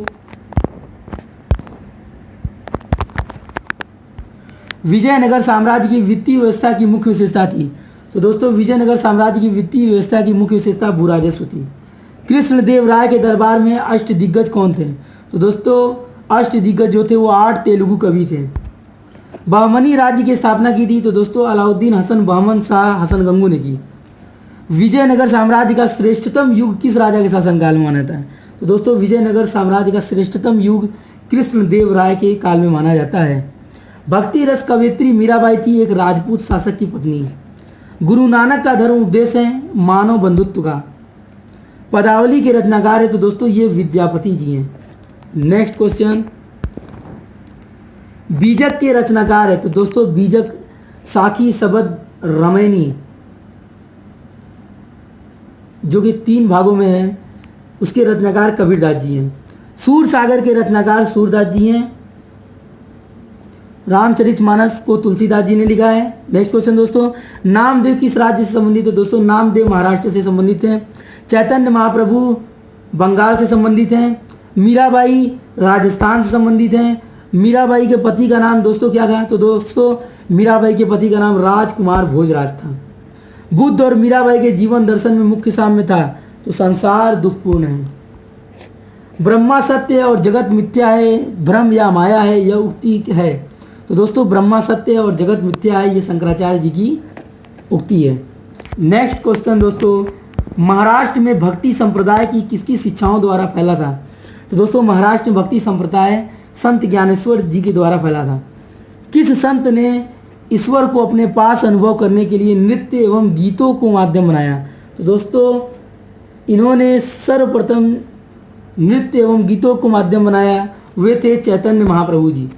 विजयनगर साम्राज्य की वित्तीय व्यवस्था की मुख्य विशेषता थी? तो दोस्तों विजयनगर साम्राज्य की वित्तीय व्यवस्था की मुख्य विशेषता भू राजस्व थी। कृष्णदेव राय के दरबार में अष्टदिग्गज कौन थे? तो दोस्तों अष्टदिग्गज जो थे वो 8 तेलुगु कवि थे। बहमनी राज्य की स्थापना की थी? तो दोस्तों अलाउद्दीन हसन बहमन शाह हसन गंगू ने की। विजयनगर साम्राज्य का श्रेष्ठतम युग किस राजा के शासनकाल में माना जाता है? तो दोस्तों विजयनगर साम्राज्य का श्रेष्ठतम युग कृष्णदेव राय के काल में माना जाता है। भक्ति रस कवयित्री मीराबाई थी एक राजपूत शासक की पत्नी। गुरु नानक का धर्म उपदेश है मानव बंधुत्व का। पदावली के रचनाकार है? तो दोस्तों ये विद्यापति जी हैं। नेक्स्ट क्वेश्चन, बीजक के रचनाकार है? तो दोस्तों बीजक साखी शबद रामायणी जो कि 3 भागों में है, उसके रचनाकार कबीरदास जी हैं। सूर सागर के रचनाकार सूरदास जी हैं। रामचरितमानस को तुलसीदास जी ने लिखा है। नेक्स्ट क्वेश्चन दोस्तों, नामदेव किस राज्य से संबंधित है? दोस्तों नामदेव महाराष्ट्र से संबंधित हैं। चैतन्य महाप्रभु बंगाल से संबंधित हैं। मीराबाई राजस्थान से संबंधित हैं। मीराबाई के पति का नाम दोस्तों क्या था? तो दोस्तों मीराबाई के पति का नाम राजकुमार भोजराज था। बुद्ध और मीराबाई के जीवन दर्शन में मुख्य साम्य था? तो संसार दुखपूर्ण है। ब्रह्मा सत्य है और जगत मिथ्या है, भ्रम या माया है, यह उक्ति है? तो दोस्तों ब्रह्मा सत्य है और जगत मिथ्या है, ये शंकराचार्य जी की उक्ति है। नेक्स्ट क्वेश्चन दोस्तों, महाराष्ट्र में भक्ति संप्रदाय की किसकी शिक्षाओं द्वारा फैला था? तो दोस्तों महाराष्ट्र में भक्ति संप्रदाय संत ज्ञानेश्वर जी के द्वारा फैला था। किस संत ने ईश्वर को अपने पास अनुभव करने के लिए नृत्य एवं गीतों को माध्यम बनाया? तो दोस्तों इन्होंने सर्वप्रथम नृत्य एवं गीतों को माध्यम बनाया, वे थे चैतन्य महाप्रभु जी।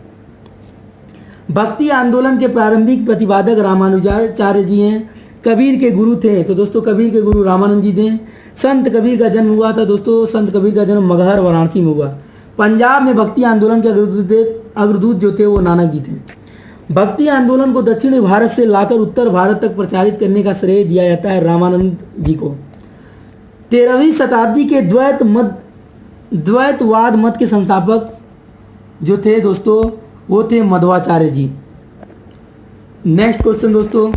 भक्ति आंदोलन के प्रारंभिक प्रतिपादक रामानुजाचार्य जी हैं। कबीर के गुरु थे? तो दोस्तों कबीर के गुरु रामानंद जी थे। संत कबीर का जन्म हुआ था? दोस्तों संत कबीर का जन्म मगहर वाराणसी में हुआ। पंजाब में भक्ति आंदोलन के अग्रदूत जो थे वो नानक जी थे। भक्ति आंदोलन को दक्षिणी भारत से लाकर उत्तर भारत तक प्रचारित करने का श्रेय दिया जाता है रामानंद जी को। 13वीं शताब्दी के द्वैतवाद मत के संस्थापक जो थे दोस्तों वो थे मध्वाचार्य जी। नेक्स्ट क्वेश्चन दोस्तों,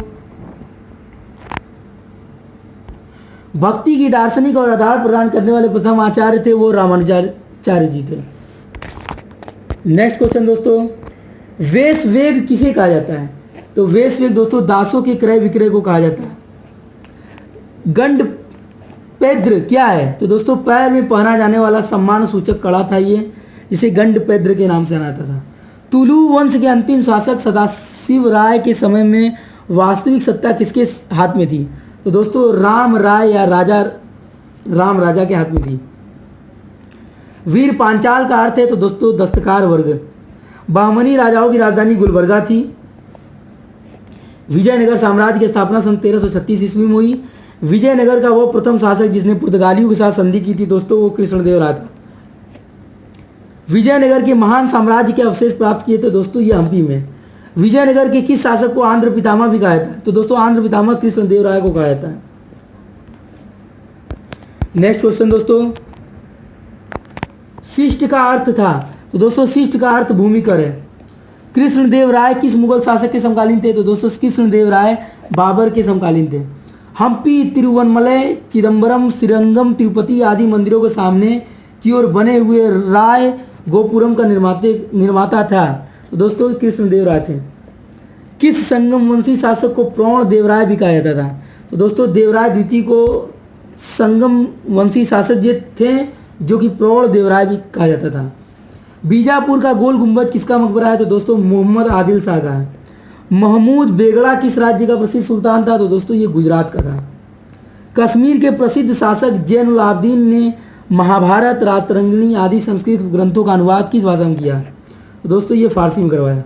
भक्ति की दार्शनिक और आधार प्रदान करने वाले प्रथम आचार्य थे वो रामानुजाचार्य जी थे। नेक्स्ट क्वेश्चन दोस्तों, वेश वेग किसे कहा जाता है? तो वेश वेग दोस्तों दासों के क्रय विक्रय को कहा जाता है। गंड पैद्र क्या है? तो दोस्तों पैर में पहना जाने वाला सम्मान सूचक कड़ा था ये, जिसे गंड पैद्र के नाम से जाना जाता था। तुलु वंश के अंतिम शासक सदाशिव राय के समय में वास्तविक सत्ता किसके हाथ में थी? तो दोस्तों राम राय या राजा राम राजा के हाथ में थी। वीर पांचाल का अर्थ है तो दोस्तों दस्तकार वर्ग। बहमनी राजाओं की राजधानी गुलबर्गा थी। विजयनगर साम्राज्य की स्थापना सन 1336 ईस्वी में हुई। विजयनगर का वो प्रथम शासक जिसने पुर्तगालियों के साथ संधि की थी दोस्तों वो कृष्णदेवराय था। विजयनगर के महान साम्राज्य के अवशेष प्राप्त किए थे दोस्तों ये हम्पी में। विजयनगर के किस शासक को आंध्र पितामह भी कहा जाता है तो दोस्तों आंध्र पितामह कृष्णदेवराय को कहा जाता है। नेक्स्ट क्वेश्चन दोस्तों, शिष्ट का अर्थ था तो दोस्तों शिष्ट का अर्थ भूमिकर है। कृष्णदेवराय किस मुगल शासक के समकालीन थे तो दोस्तों कृष्णदेवराय बाबर के समकालीन थे। हम्पी, तिरुवन्नमलई, चिदम्बरम, श्रीरंगम, तिरुपति आदि मंदिरों के सामने की ओर बने हुए राय गोपुरम का निर्माता था तो दोस्तों कृष्णदेवराय थे। किस संगम वंशी शासक को प्रौढ़ देवराय भी कहा जाता था तो दोस्तों देवराय द्वितीय को संगम वंशी शासक जो थे जो कि प्रौढ़ देवराय भी कहा जाता था। बीजापुर का गोल गुंबद किसका मकबरा है तो दोस्तों मोहम्मद आदिल शाह का है। महमूद बेगड़ा किस राज्य का प्रसिद्ध सुल्तान था तो दोस्तों ये गुजरात का था। कश्मीर के प्रसिद्ध शासक जैनुल आबदीन ने महाभारत, रातरंगिणी आदि संस्कृत ग्रंथों का अनुवाद किस भाषा में किया तो दोस्तों ये फारसी में करवाया।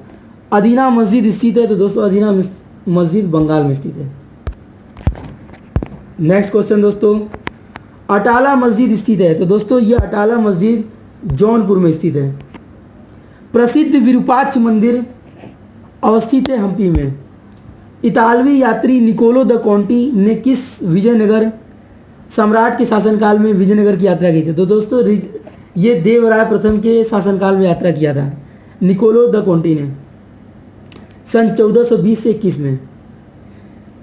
अदीना मस्जिद स्थित है तो दोस्तों अदीना मस्जिद बंगाल में स्थित है। नेक्स्ट क्वेश्चन दोस्तों, अटाला मस्जिद स्थित है तो दोस्तों ये अटाला मस्जिद जौनपुर में स्थित है। प्रसिद्ध विरूपाक्ष मंदिर अवस्थित है हम्पी में। इतालवी यात्री निकोलो द कॉन्टी ने किस विजयनगर सम्राट के शासनकाल में विजयनगर की यात्रा की थी तो दोस्तों ये देवराय प्रथम के शासनकाल में यात्रा किया था निकोलो द कॉन्टी ने सन 1420 से 21 में।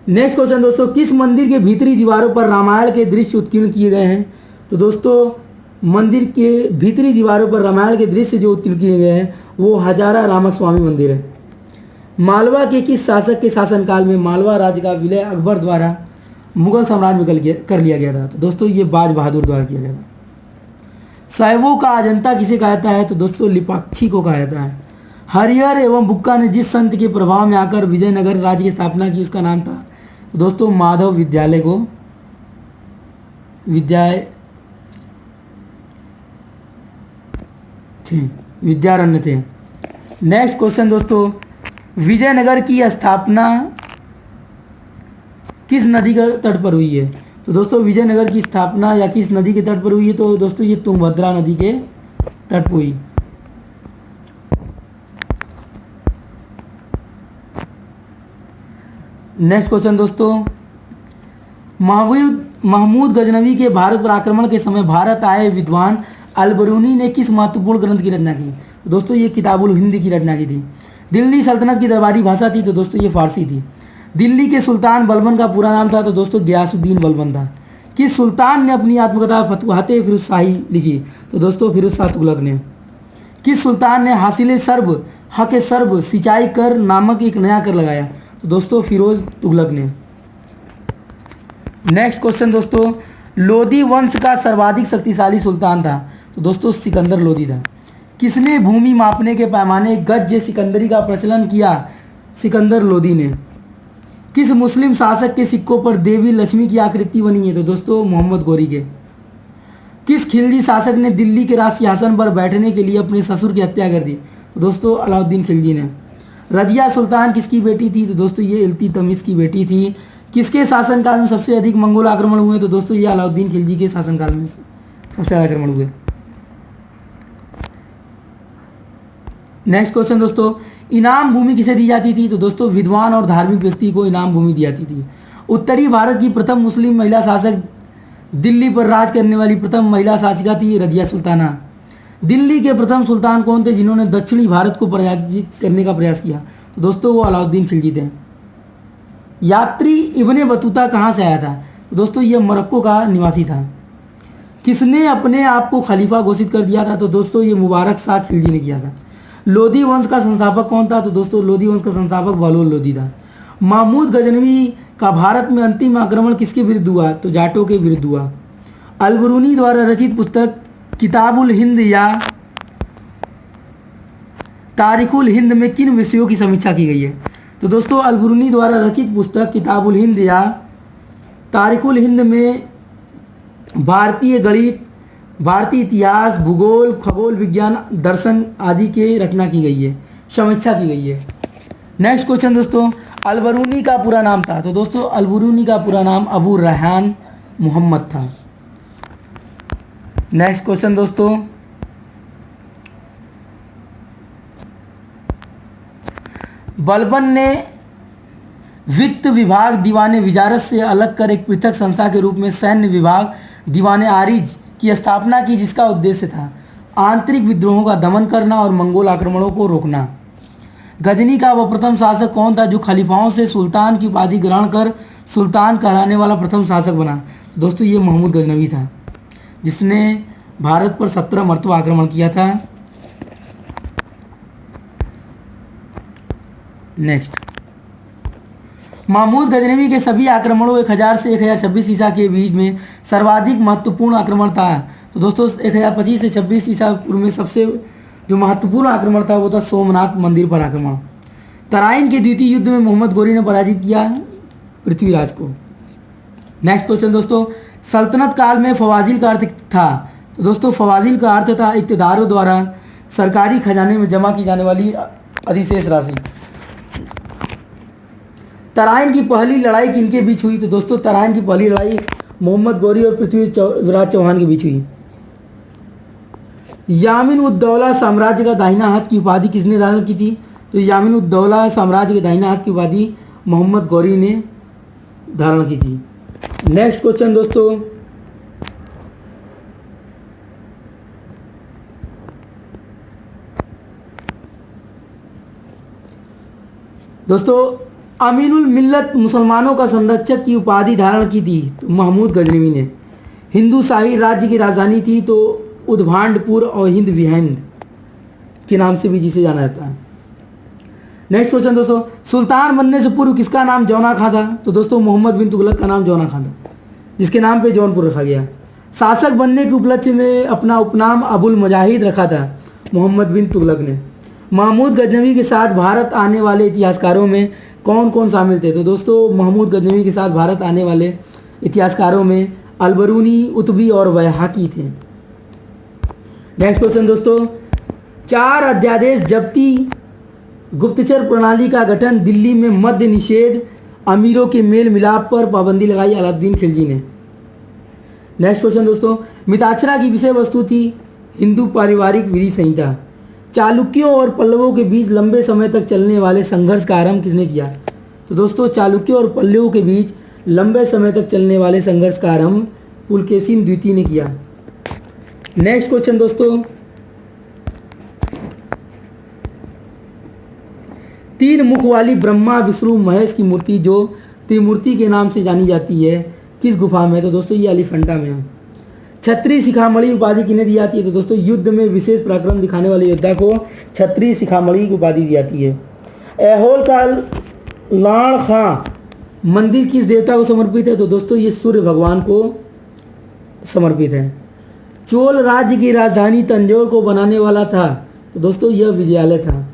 नेक्स्ट क्वेश्चन दोस्तों, किस मंदिर के भीतरी दीवारों पर रामायण के दृश्य उत्कीर्ण किए गए हैं तो दोस्तों मंदिर के भीतरी दीवारों पर रामायण के दृश्य जो उत्कीर्ण किए गए हैं वो हजारा रामास्वामी मंदिर है। मालवा के किस शासक के शासनकाल में मालवा राज्य का विलय अकबर द्वारा मुगल साम्राज्य में कर लिया गया था तो दोस्तों ये बाज बहादुर द्वारा किया गया था। शैवों का अजंता किसे कहा जाता है तो दोस्तों लिपाक्षी को कहा जाता है। हरिहर एवं बुक्का ने जिस संत के प्रभाव में आकर विजयनगर राज्य की स्थापना की उसका नाम था तो दोस्तों माधव विद्यालय को विद्यारण्य थे। नेक्स्ट क्वेश्चन दोस्तों, विजयनगर की स्थापना किस नदी के तट पर हुई है तो दोस्तों विजयनगर की स्थापना या किस नदी के तट पर हुई है तो दोस्तों ये तुंगभद्रा नदी के तट पर हुई। नेक्स्ट क्वेश्चन दोस्तों, महमूद गजनवी के भारत पर आक्रमण के समय भारत आए विद्वान अलबरूनी ने किस महत्वपूर्ण ग्रंथ की रचना की तो दोस्तों ये किताबुल हिंद की रचना की थी। दिल्ली सल्तनत की दरबारी भाषा थी तो दोस्तों ये फारसी थी। दिल्ली के सुल्तान बलबन का पूरा नाम था तो दोस्तों गयासुद्दीन बलबन था। किस सुल्तान ने अपनी आत्मकथा फतवाहते फिरोज शाही लिखी तो दोस्तों फिरोज शाह तुगलक ने। किस सुल्तान ने हासिल सर्ब हक सर्ब सिंचाई कर नामक एक नया कर लगाया तो दोस्तों फिरोज तुगलक ने। नेक्स्ट क्वेश्चन दोस्तों, लोदी वंश का सर्वाधिक शक्तिशाली सुल्तान था तो दोस्तों सिकंदर लोदी था। किसने भूमि मापने के पैमाने गज सिकंदरी का प्रचलन किया सिकंदर लोदी ने। किस मुस्लिम शासक के सिक्कों पर देवी लक्ष्मी की आकृति बनी है तो दोस्तों मोहम्मद गौरी के। किस खिलजी शासक ने दिल्ली के राज सिंहासन पर बैठने के लिए अपने ससुर की हत्या कर दी तो दोस्तों अलाउद्दीन खिलजी ने। रजिया सुल्तान किसकी बेटी थी तो दोस्तों ये इल्तुतमिश की बेटी थी। किसके शासनकाल में सबसे अधिक मंगोल आक्रमण हुए तो दोस्तों ये अलाउद्दीन खिलजी के शासनकाल में सबसे ज़्यादा आक्रमण हुए। नेक्स्ट क्वेश्चन दोस्तों, इनाम भूमि किसे दी जाती थी तो दोस्तों विद्वान और धार्मिक व्यक्ति को इनाम भूमि दी जाती थी। उत्तरी भारत की प्रथम मुस्लिम महिला शासक दिल्ली पर राज करने वाली प्रथम महिला शासिका थी रजिया सुल्ताना। दिल्ली के प्रथम सुल्तान कौन थे जिन्होंने दक्षिणी भारत को पराजित करने का प्रयास किया तो दोस्तों वो अलाउद्दीन खिलजी थे। यात्री इब्ने बतूता कहाँ से आया था तो दोस्तों ये मोरक्को का निवासी था। किसने अपने आप को खलीफा घोषित कर दिया था तो दोस्तों ये मुबारक शाह खिलजी ने किया था। लोधी वंश का संस्थापक कौन था तो दोस्तों लोधी वंश का संस्थापक बहलोल लोधी था। महमूद गजनवी का भारत में अंतिम आक्रमण किसके विरुद्ध हुआ तो जाटों के विरुद्ध हुआ। अलबरूनी द्वारा रचित पुस्तक किताबुल हिंद या तारिखुल हिंद में किन विषयों की समीक्षा की गई है तो दोस्तों अलबरूनी द्वारा रचित पुस्तक किताबुल हिंद या तारिखुल हिंद में भारतीय गणित, भारतीय इतिहास, भूगोल, खगोल विज्ञान, दर्शन आदि की रचना की गई है, समीक्षा की गई है। नेक्स्ट क्वेश्चन दोस्तों, अलबरूनी का पूरा नाम था। तो दोस्तों अलबरूनी का पूरा नाम अबू रेहान मोहम्मद था। नेक्स्ट क्वेश्चन दोस्तों, बलबन ने वित्त विभाग दीवाने विजारत से अलग कर एक पृथक संस्था के रूप में सैन्य विभाग दीवाने आरिज की स्थापना की, जिसका उद्देश्य था आंतरिक विद्रोहों का दमन करना और मंगोल आक्रमणों को रोकना। गजनी का वह प्रथम शासक कौन था जो खलीफाओं से सुल्तान की उपाधि ग्रहण कर सुल्तान कहलाने वाला प्रथम शासक बना? दोस्तों ये महमूद गजनवी था, जिसने भारत पर 17 मरतबा आक्रमण किया था। नेक्स्ट, महमूद गजनवी के सभी आक्रमणों 1000 से 1026 ईसा के बीच में सर्वाधिक महत्वपूर्ण आक्रमण था। तो दोस्तों 1025 से 26 ईसा पूर्व में सबसे जो महत्वपूर्ण आक्रमण था वो था सोमनाथ मंदिर पर आक्रमण। तराइन के द्वितीय युद्ध में मोहम्मद गौरी ने पराजित किया पृथ्वीराज को। नेक्स्ट क्वेश्चन दोस्तों, सल्तनत काल में फवाजिल का अर्थ था? तो दोस्तों फवाजिल का अर्थ था इक़्तिदारों द्वारा सरकारी खजाने में जमा की जाने वाली अधिशेष राशि। तराइन की पहली लड़ाई किनके बीच हुई? तो दोस्तों तराइन की पहली लड़ाई मोहम्मद गौरी और पृथ्वीराज चौहान के बीच हुई। यामिन उद दौला साम्राज्य का दाहिना हाथ की उपाधि किसने धारण की थी? तो यामिन उद दौला साम्राज्य के दाहिना हाथ की उपाधि मोहम्मद गौरी ने धारण की थी। नेक्स्ट क्वेश्चन दोस्तों अमीनुल मिल्लत मुसलमानों का संरक्षक की उपाधि धारण की थी तो महमूद गजनवी ने। हिंदू शाही राज्य की राजधानी थी तो उद्भांडपुर और हिंद विहिंद के नाम से भी जिसे जाना जाता है। नेक्स्ट क्वेश्चन दोस्तों, सुल्तान बनने से पूर्व किसका नाम जौना खां था? तो दोस्तों मोहम्मद बिन तुगलक का नाम जौना खां था, जिसके नाम पे जौनपुर रखा गया। शासक बनने के उपलक्ष्य में अपना उपनाम अबुल मुजाहिद रखा था मोहम्मद बिन तुगलक ने। महमूद गजनवी के साथ भारत आने वाले इतिहासकारों में कौन कौन शामिल थे? तो दोस्तों महमूद गजनवी के साथ भारत आने वाले इतिहासकारों में अलबरूनी, उतबी और वैहाकी थे। नेक्स्ट क्वेश्चन दोस्तों, 4 अध्यादेश जब्ती गुप्तचर प्रणाली का गठन, दिल्ली में मद्य निषेध, अमीरों के मेल मिलाप पर पाबंदी लगाई अलाउद्दीन खिलजी ने। नेक्स्ट क्वेश्चन दोस्तों, मिताक्षरा की विषय वस्तु थी हिंदू पारिवारिक विधि संहिता। चालुक्यों और पल्लवों के बीच लंबे समय तक चलने वाले संघर्ष का आरंभ किसने किया? तो दोस्तों चालुक्यों और पल्लवों के बीच लंबे समय तक चलने वाले संघर्ष का आरंभ पुलकेशिन द्वितीय ने किया। नेक्स्ट क्वेश्चन दोस्तों, 3 मुख वाली ब्रह्मा विष्णु महेश की मूर्ति जो त्रिमूर्ति के नाम से जानी जाती है किस गुफा में? तो दोस्तों ये एलिफेंटा में है। छत्री शिखामणि उपाधि किन्हें दी जाती है? तो दोस्तों युद्ध में विशेष पराक्रम दिखाने वाले योद्धा को छत्री शिखामणि की उपाधि दी जाती है। ऐहोल का लाण खां मंदिर किस देवता को समर्पित है? तो दोस्तों ये सूर्य भगवान को समर्पित है। चोल राज्य की राजधानी तंजौर को बनाने वाला था? तो दोस्तों यह विजयालय था।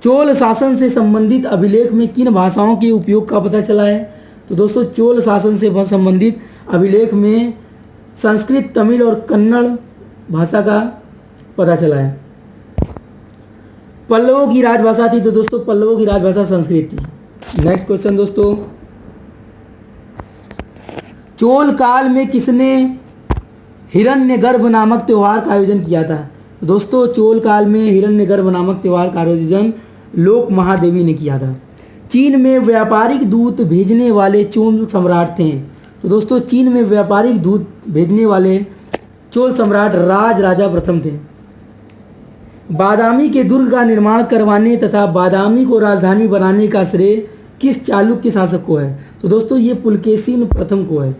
चोल शासन से संबंधित अभिलेख में किन भाषाओं के उपयोग का पता चला है? तो दोस्तों चोल शासन से संबंधित अभिलेख में संस्कृत, तमिल और कन्नड़ भाषा का पता चला है। पल्लवों की राजभाषा थी? तो दोस्तों पल्लवों की राजभाषा संस्कृत थी। नेक्स्ट क्वेश्चन दोस्तों, चोल काल में किसने हिरण्यगर्भ नामक त्यौहार का आयोजन किया था? तो दोस्तों चोल काल में हिरण्यगर्भ नामक त्यौहार का आयोजन लोक महादेवी ने किया था। चीन में व्यापारिक दूत भेजने वाले चोल सम्राट थे? तो दोस्तों चीन में व्यापारिक दूत भेजने वाले चोल सम्राट राजा प्रथम थे। बादामी के दुर्ग का निर्माण करवाने तथा बादामी को राजधानी बनाने का श्रेय किस चालुक्य शासक को है? तो दोस्तों ये पुलकेशिन प्रथम को है।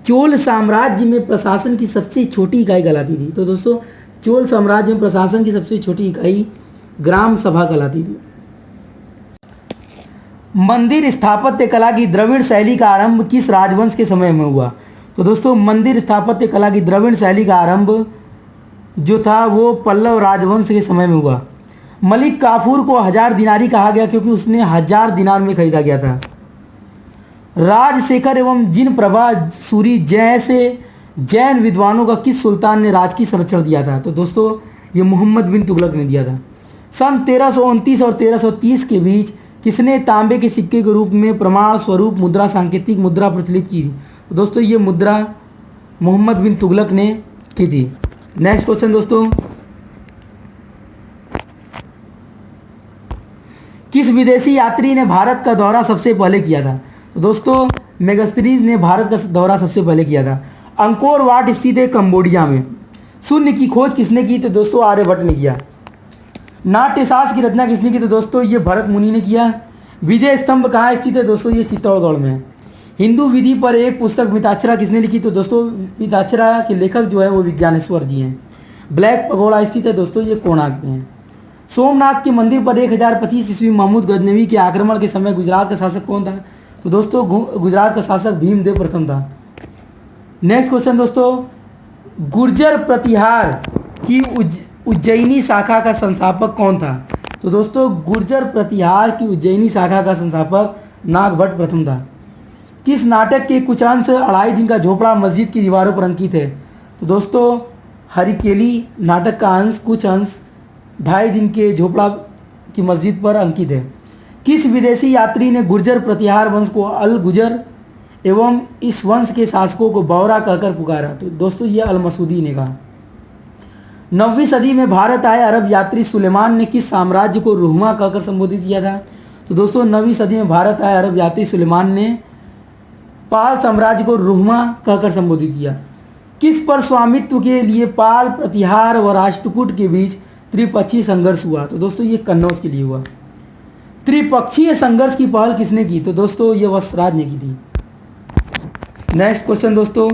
चोल साम्राज्य में प्रशासन की सबसे छोटी इकाई कहलाती थी? तो दोस्तों चोल साम्राज्य में प्रशासन की सबसे छोटी इकाई ग्राम सभा कहलाती थी। मंदिर स्थापत्य कला की द्रविड़ शैली का आरंभ किस राजवंश के समय में हुआ? तो दोस्तों मंदिर स्थापत्य कला की द्रविड़ शैली का आरंभ जो था वो पल्लव राजवंश के समय में हुआ। मलिक काफूर को 1000 दिनारी कहा गया क्योंकि उसने 1000 दिनार में खरीदा गया था। राजशेखर एवं जिन प्रभा सूरी जैसे जैन विद्वानों का किस सुल्तान ने राजकीय संरक्षण दिया था? तो दोस्तों ये मोहम्मद बिन तुगलक ने दिया था। सन 1329 और 1330 के बीच किसने तांबे के सिक्के के रूप में प्रमाण स्वरूप मुद्रा सांकेतिक मुद्रा प्रचलित की थी? तो दोस्तों ये मुद्रा मोहम्मद बिन तुगलक ने की थी। नेक्स्ट क्वेश्चन दोस्तों, किस विदेशी यात्री ने भारत का दौरा सबसे पहले किया था? तो दोस्तों मेगास्थनीज ने भारत का दौरा सबसे पहले किया था। अंकोर वाट स्थित है कंबोडिया में। शून्य की खोज किसने की? तो दोस्तों आर्यभट्ट ने किया। नाट्यशास्त्र की रचना किसने की? तो दोस्तों ये भरत मुनि ने किया। विजय स्तंभ कहाँ स्थित है? दोस्तों ये चित्तौड़गढ़ में है। हिंदू विधि पर एक पुस्तक मिताक्षरा किसने लिखी? तो दोस्तों मिताक्षरा के लेखक जो है वो विज्ञानेश्वर जी हैं। ब्लैक पगोड़ा स्थित है दोस्तों ये कोणार्क में है। सोमनाथ के मंदिर पर 1025 ईस्वी महमूद गजनवी के आक्रमण के समय गुजरात का शासक कौन था? तो दोस्तों गुजरात का शासक भीमदेव प्रथम था। नेक्स्ट क्वेश्चन दोस्तों, गुर्जर प्रतिहार की उज्जैनी शाखा का संस्थापक कौन था? तो दोस्तों गुर्जर प्रतिहार की उज्जैनी शाखा का संस्थापक नागभट्ट प्रथम था। किस नाटक के कुछ अंश 2.5 दिन का झोपड़ा मस्जिद की दीवारों पर अंकित है? तो दोस्तों हरिकेली नाटक का अंश कुछ अंश 2.5 दिन के झोपड़ा की मस्जिद पर अंकित है। किस विदेशी यात्री ने गुर्जर प्रतिहार वंश को अल गुजर एवं इस वंश के शासकों को बौरा कहकर पुकारा? तो दोस्तों ये अल मसूदी ने कहा। 9वीं सदी में भारत आए अरब यात्री सुलेमान ने किस साम्राज्य को रुहमा कहकर संबोधित किया था? तो दोस्तों 9वीं सदी में भारत आए अरब यात्री सुलेमान ने पाल साम्राज्य को रुहमा कहकर संबोधित किया। किस पर स्वामित्व के लिए पाल प्रतिहार व राष्ट्रकूट के बीच त्रिपक्षीय संघर्ष हुआ? तो दोस्तों ये कन्नौज के लिए हुआ। त्रिपक्षीय संघर्ष की पहल किसने की? तो दोस्तों ये वत्सराज ने की थी। नेक्स्ट क्वेश्चन दोस्तों,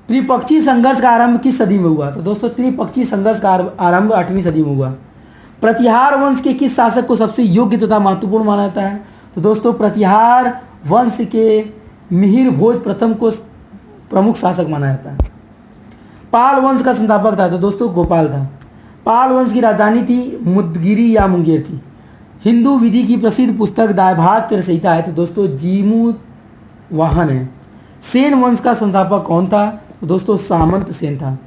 त्रिपक्षीय संघर्ष का आरंभ किस सदी में हुआ? तो दोस्तों त्रिपक्षीय संघर्ष का आरंभ 8वीं सदी में हुआ। प्रतिहार वंश के किस शासक को सबसे योग्य तथा महत्वपूर्ण माना जाता है? तो दोस्तों प्रतिहार वंश के मिहिर भोज प्रथम को प्रमुख शासक माना जाता है। पाल वंश का संस्थापक था? तो दोस्तों गोपाल था। पाल वंश की राजधानी थी मुदगिरी या मुंगेर थी। हिंदू विधि की प्रसिद्ध पुस्तक दायभाग की रचयिता है? तो दोस्तों जीमू वाहन है। सेन वंश का संस्थापक कौन था? तो दोस्तों सामंत सेन था।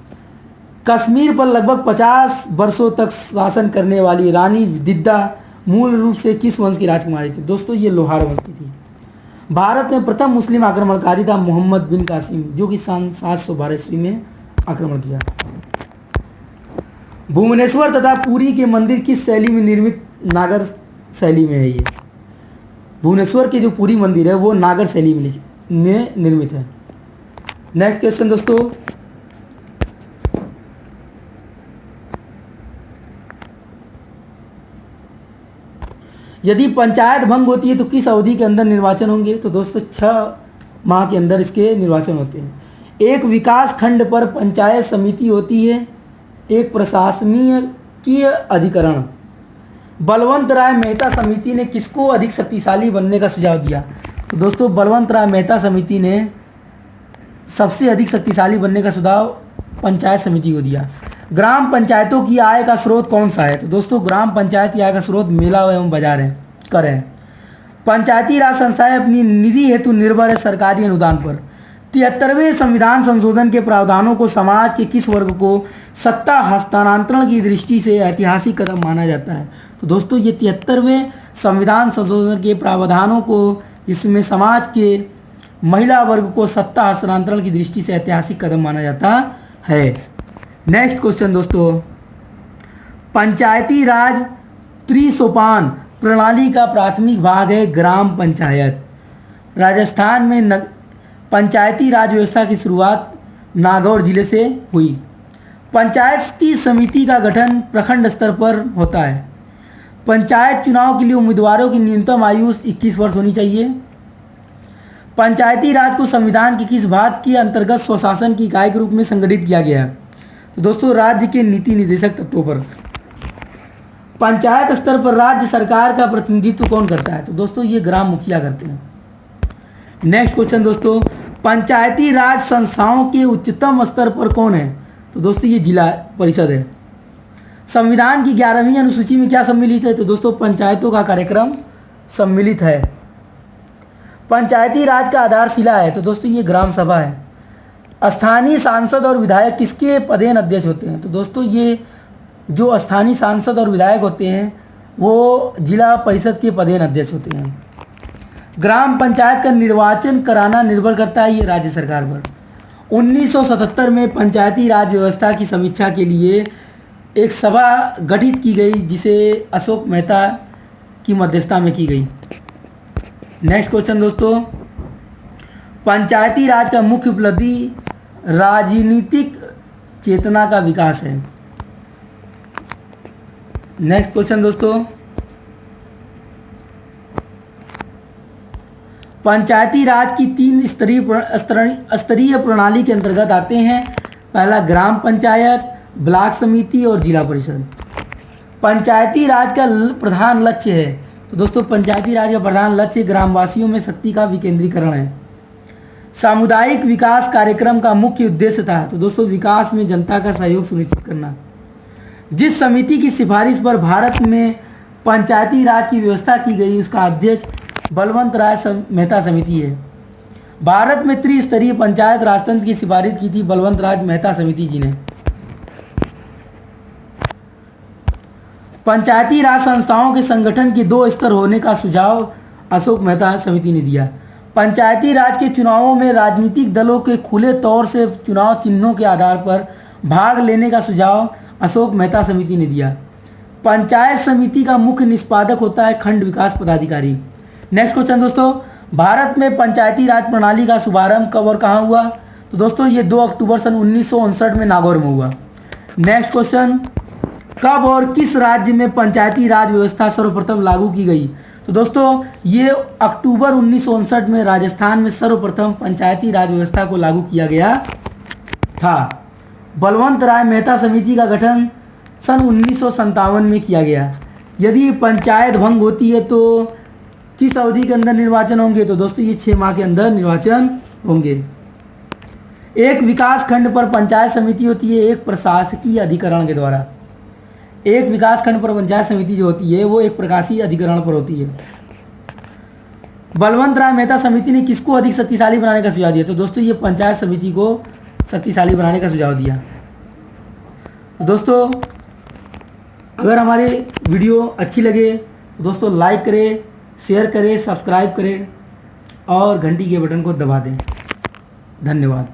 कश्मीर पर लगभग 50 वर्षों तक शासन करने वाली रानी दिद्दा मूल रूप से किस वंश की राजकुमारी थी? दोस्तों ये लोहार वंश की थी। भारत में प्रथम मुस्लिम आक्रमणकारी था मोहम्मद बिन कासिम, जो कि सन 712 ईस्वी में आक्रमण किया। भुवनेश्वर तथा पुरी के मंदिर किस शैली में निर्मित? नागर शैली में है ये। भुवनेश्वर के जो पुरी मंदिर है वो नागर शैली में निर्मित है। नेक्स्ट क्वेश्चन दोस्तों, यदि पंचायत भंग होती है तो किस अवधि के अंदर निर्वाचन होंगे? तो दोस्तों 6 माह के अंदर इसके निर्वाचन होते हैं। एक विकास खंड पर पंचायत समिति होती है, एक प्रशासनिक अधिकरण। बलवंत राय मेहता समिति ने किसको अधिक शक्तिशाली बनने का सुझाव दिया? तो दोस्तों बलवंत राय मेहता समिति ने सबसे अधिक शक्तिशाली बनने का सुझाव पंचायत समिति को दिया। ग्राम पंचायतों की आय का स्रोत कौन सा है? तो दोस्तों ग्राम पंचायत की आय का स्रोत मेला एवं बाजार है, कर है। पंचायती राज संस्थाएं अपनी निधि हेतु निर्भर है सरकारी अनुदान पर। 73वें संविधान संशोधन के प्रावधानों को समाज के किस वर्ग को सत्ता हस्तांतरण की दृष्टि से ऐतिहासिक कदम माना जाता है? तो दोस्तों ये 73वें संविधान संशोधन के प्रावधानों को जिसमें समाज के महिला वर्ग को सत्ता हस्तांतरण की दृष्टि से ऐतिहासिक कदम माना जाता है। नेक्स्ट क्वेश्चन दोस्तों, पंचायती राज त्रिसोपान प्रणाली का प्राथमिक भाग है ग्राम पंचायत। राजस्थान में पंचायती राज व्यवस्था की शुरुआत नागौर जिले से हुई। पंचायती समिति का गठन प्रखंड स्तर पर होता है। पंचायत चुनाव के लिए उम्मीदवारों की न्यूनतम आयु 21 वर्ष होनी चाहिए। पंचायती राज को संविधान के किस भाग के अंतर्गत स्वशासन की इकाई के रूप में संगठित किया गया है? तो दोस्तों राज्य के नीति निर्देशक तत्वों पर। पंचायत स्तर पर राज्य सरकार का प्रतिनिधित्व कौन करता है? तो दोस्तों ये ग्राम मुखिया करते हैं। नेक्स्ट क्वेश्चन दोस्तों, पंचायती राज संस्थाओं के उच्चतम स्तर पर कौन है? तो दोस्तों ये जिला परिषद है। संविधान की 11वीं अनुसूची में क्या सम्मिलित है? तो दोस्तों पंचायतों का कार्यक्रम सम्मिलित है। पंचायती राज का आधारशिला है? तो दोस्तों ये ग्राम सभा है। स्थानीय सांसद और विधायक किसके पदेन अध्यक्ष होते हैं? तो दोस्तों ये जो स्थानीय सांसद और विधायक होते हैं वो जिला परिषद के पदेन अध्यक्ष होते हैं। ग्राम पंचायत का निर्वाचन कराना निर्भर करता है ये राज्य सरकार पर। 1977 में पंचायती राज व्यवस्था की समीक्षा के लिए एक सभा गठित की गई जिसे अशोक मेहता की मध्यस्थता में की गई। नेक्स्ट क्वेश्चन दोस्तों, पंचायती राज का मुख्य उपलब्धि राजनीतिक चेतना का विकास है। नेक्स्ट क्वेश्चन दोस्तों, पंचायती राज की 3 स्तरीय प्रणाली के अंतर्गत आते हैं। पहला ग्राम पंचायत, ब्लॉक समिति और जिला परिषद। पंचायती राज का प्रधान लक्ष्य है, तो दोस्तों पंचायती राज का प्रधान लक्ष्य ग्रामवासियों में शक्ति का विकेंद्रीकरण है। सामुदायिक विकास कार्यक्रम का मुख्य उद्देश्य था, तो दोस्तों विकास में जनता का सहयोग सुनिश्चित करना। जिस समिति की सिफारिश पर भारत में पंचायती राज की व्यवस्था की गई उसका अध्यक्ष बलवंत राय मेहता समिति है। भारत में त्रिस्तरीय पंचायत राजतंत्र की सिफारिश की थी बलवंत राय मेहता समिति जी ने। पंचायती राज संस्थाओं के संगठन के 2 स्तर होने का सुझाव अशोक मेहता समिति ने दिया। पंचायती राज के चुनावों में राजनीतिक दलों के खुले तौर से चुनाव चिन्हों के आधार पर भाग लेने का सुझाव अशोक मेहता समिति ने दिया। पंचायत समिति का मुख्य निष्पादक होता है खंड विकास पदाधिकारी। नेक्स्ट क्वेश्चन दोस्तों, भारत में पंचायती राज प्रणाली का शुभारंभ कब और कहाँ हुआ? तो दोस्तों ये 2 अक्टूबर सन 1959 में नागौर में हुआ। नेक्स्ट क्वेश्चन, कब और किस राज्य में पंचायती राज व्यवस्था सर्वप्रथम लागू की गई? तो दोस्तों ये अक्टूबर 1959 में राजस्थान में सर्वप्रथम पंचायती राज व्यवस्था को लागू किया गया था। बलवंत राय मेहता समिति का गठन सन 1957 में किया गया। यदि पंचायत भंग होती है तो किस अवधि के अंदर निर्वाचन होंगे? तो दोस्तों ये 6 माह के अंदर निर्वाचन होंगे। एक विकास खंड पर पंचायत समिति होती है एक प्रशासकीय अधिकरण के द्वारा। एक विकास खंड पर पंचायत समिति जो होती है वो एक प्रकाशीय अधिकरण पर होती है। बलवंत राय मेहता समिति ने किसको अधिक शक्तिशाली बनाने का सुझाव दिया? तो दोस्तों ये पंचायत समिति को शक्तिशाली बनाने का सुझाव दिया। तो दोस्तों अगर हमारे वीडियो अच्छी लगे तो दोस्तों लाइक करें, शेयर करें, सब्सक्राइब करें और घंटी के बटन को दबा दें। धन्यवाद।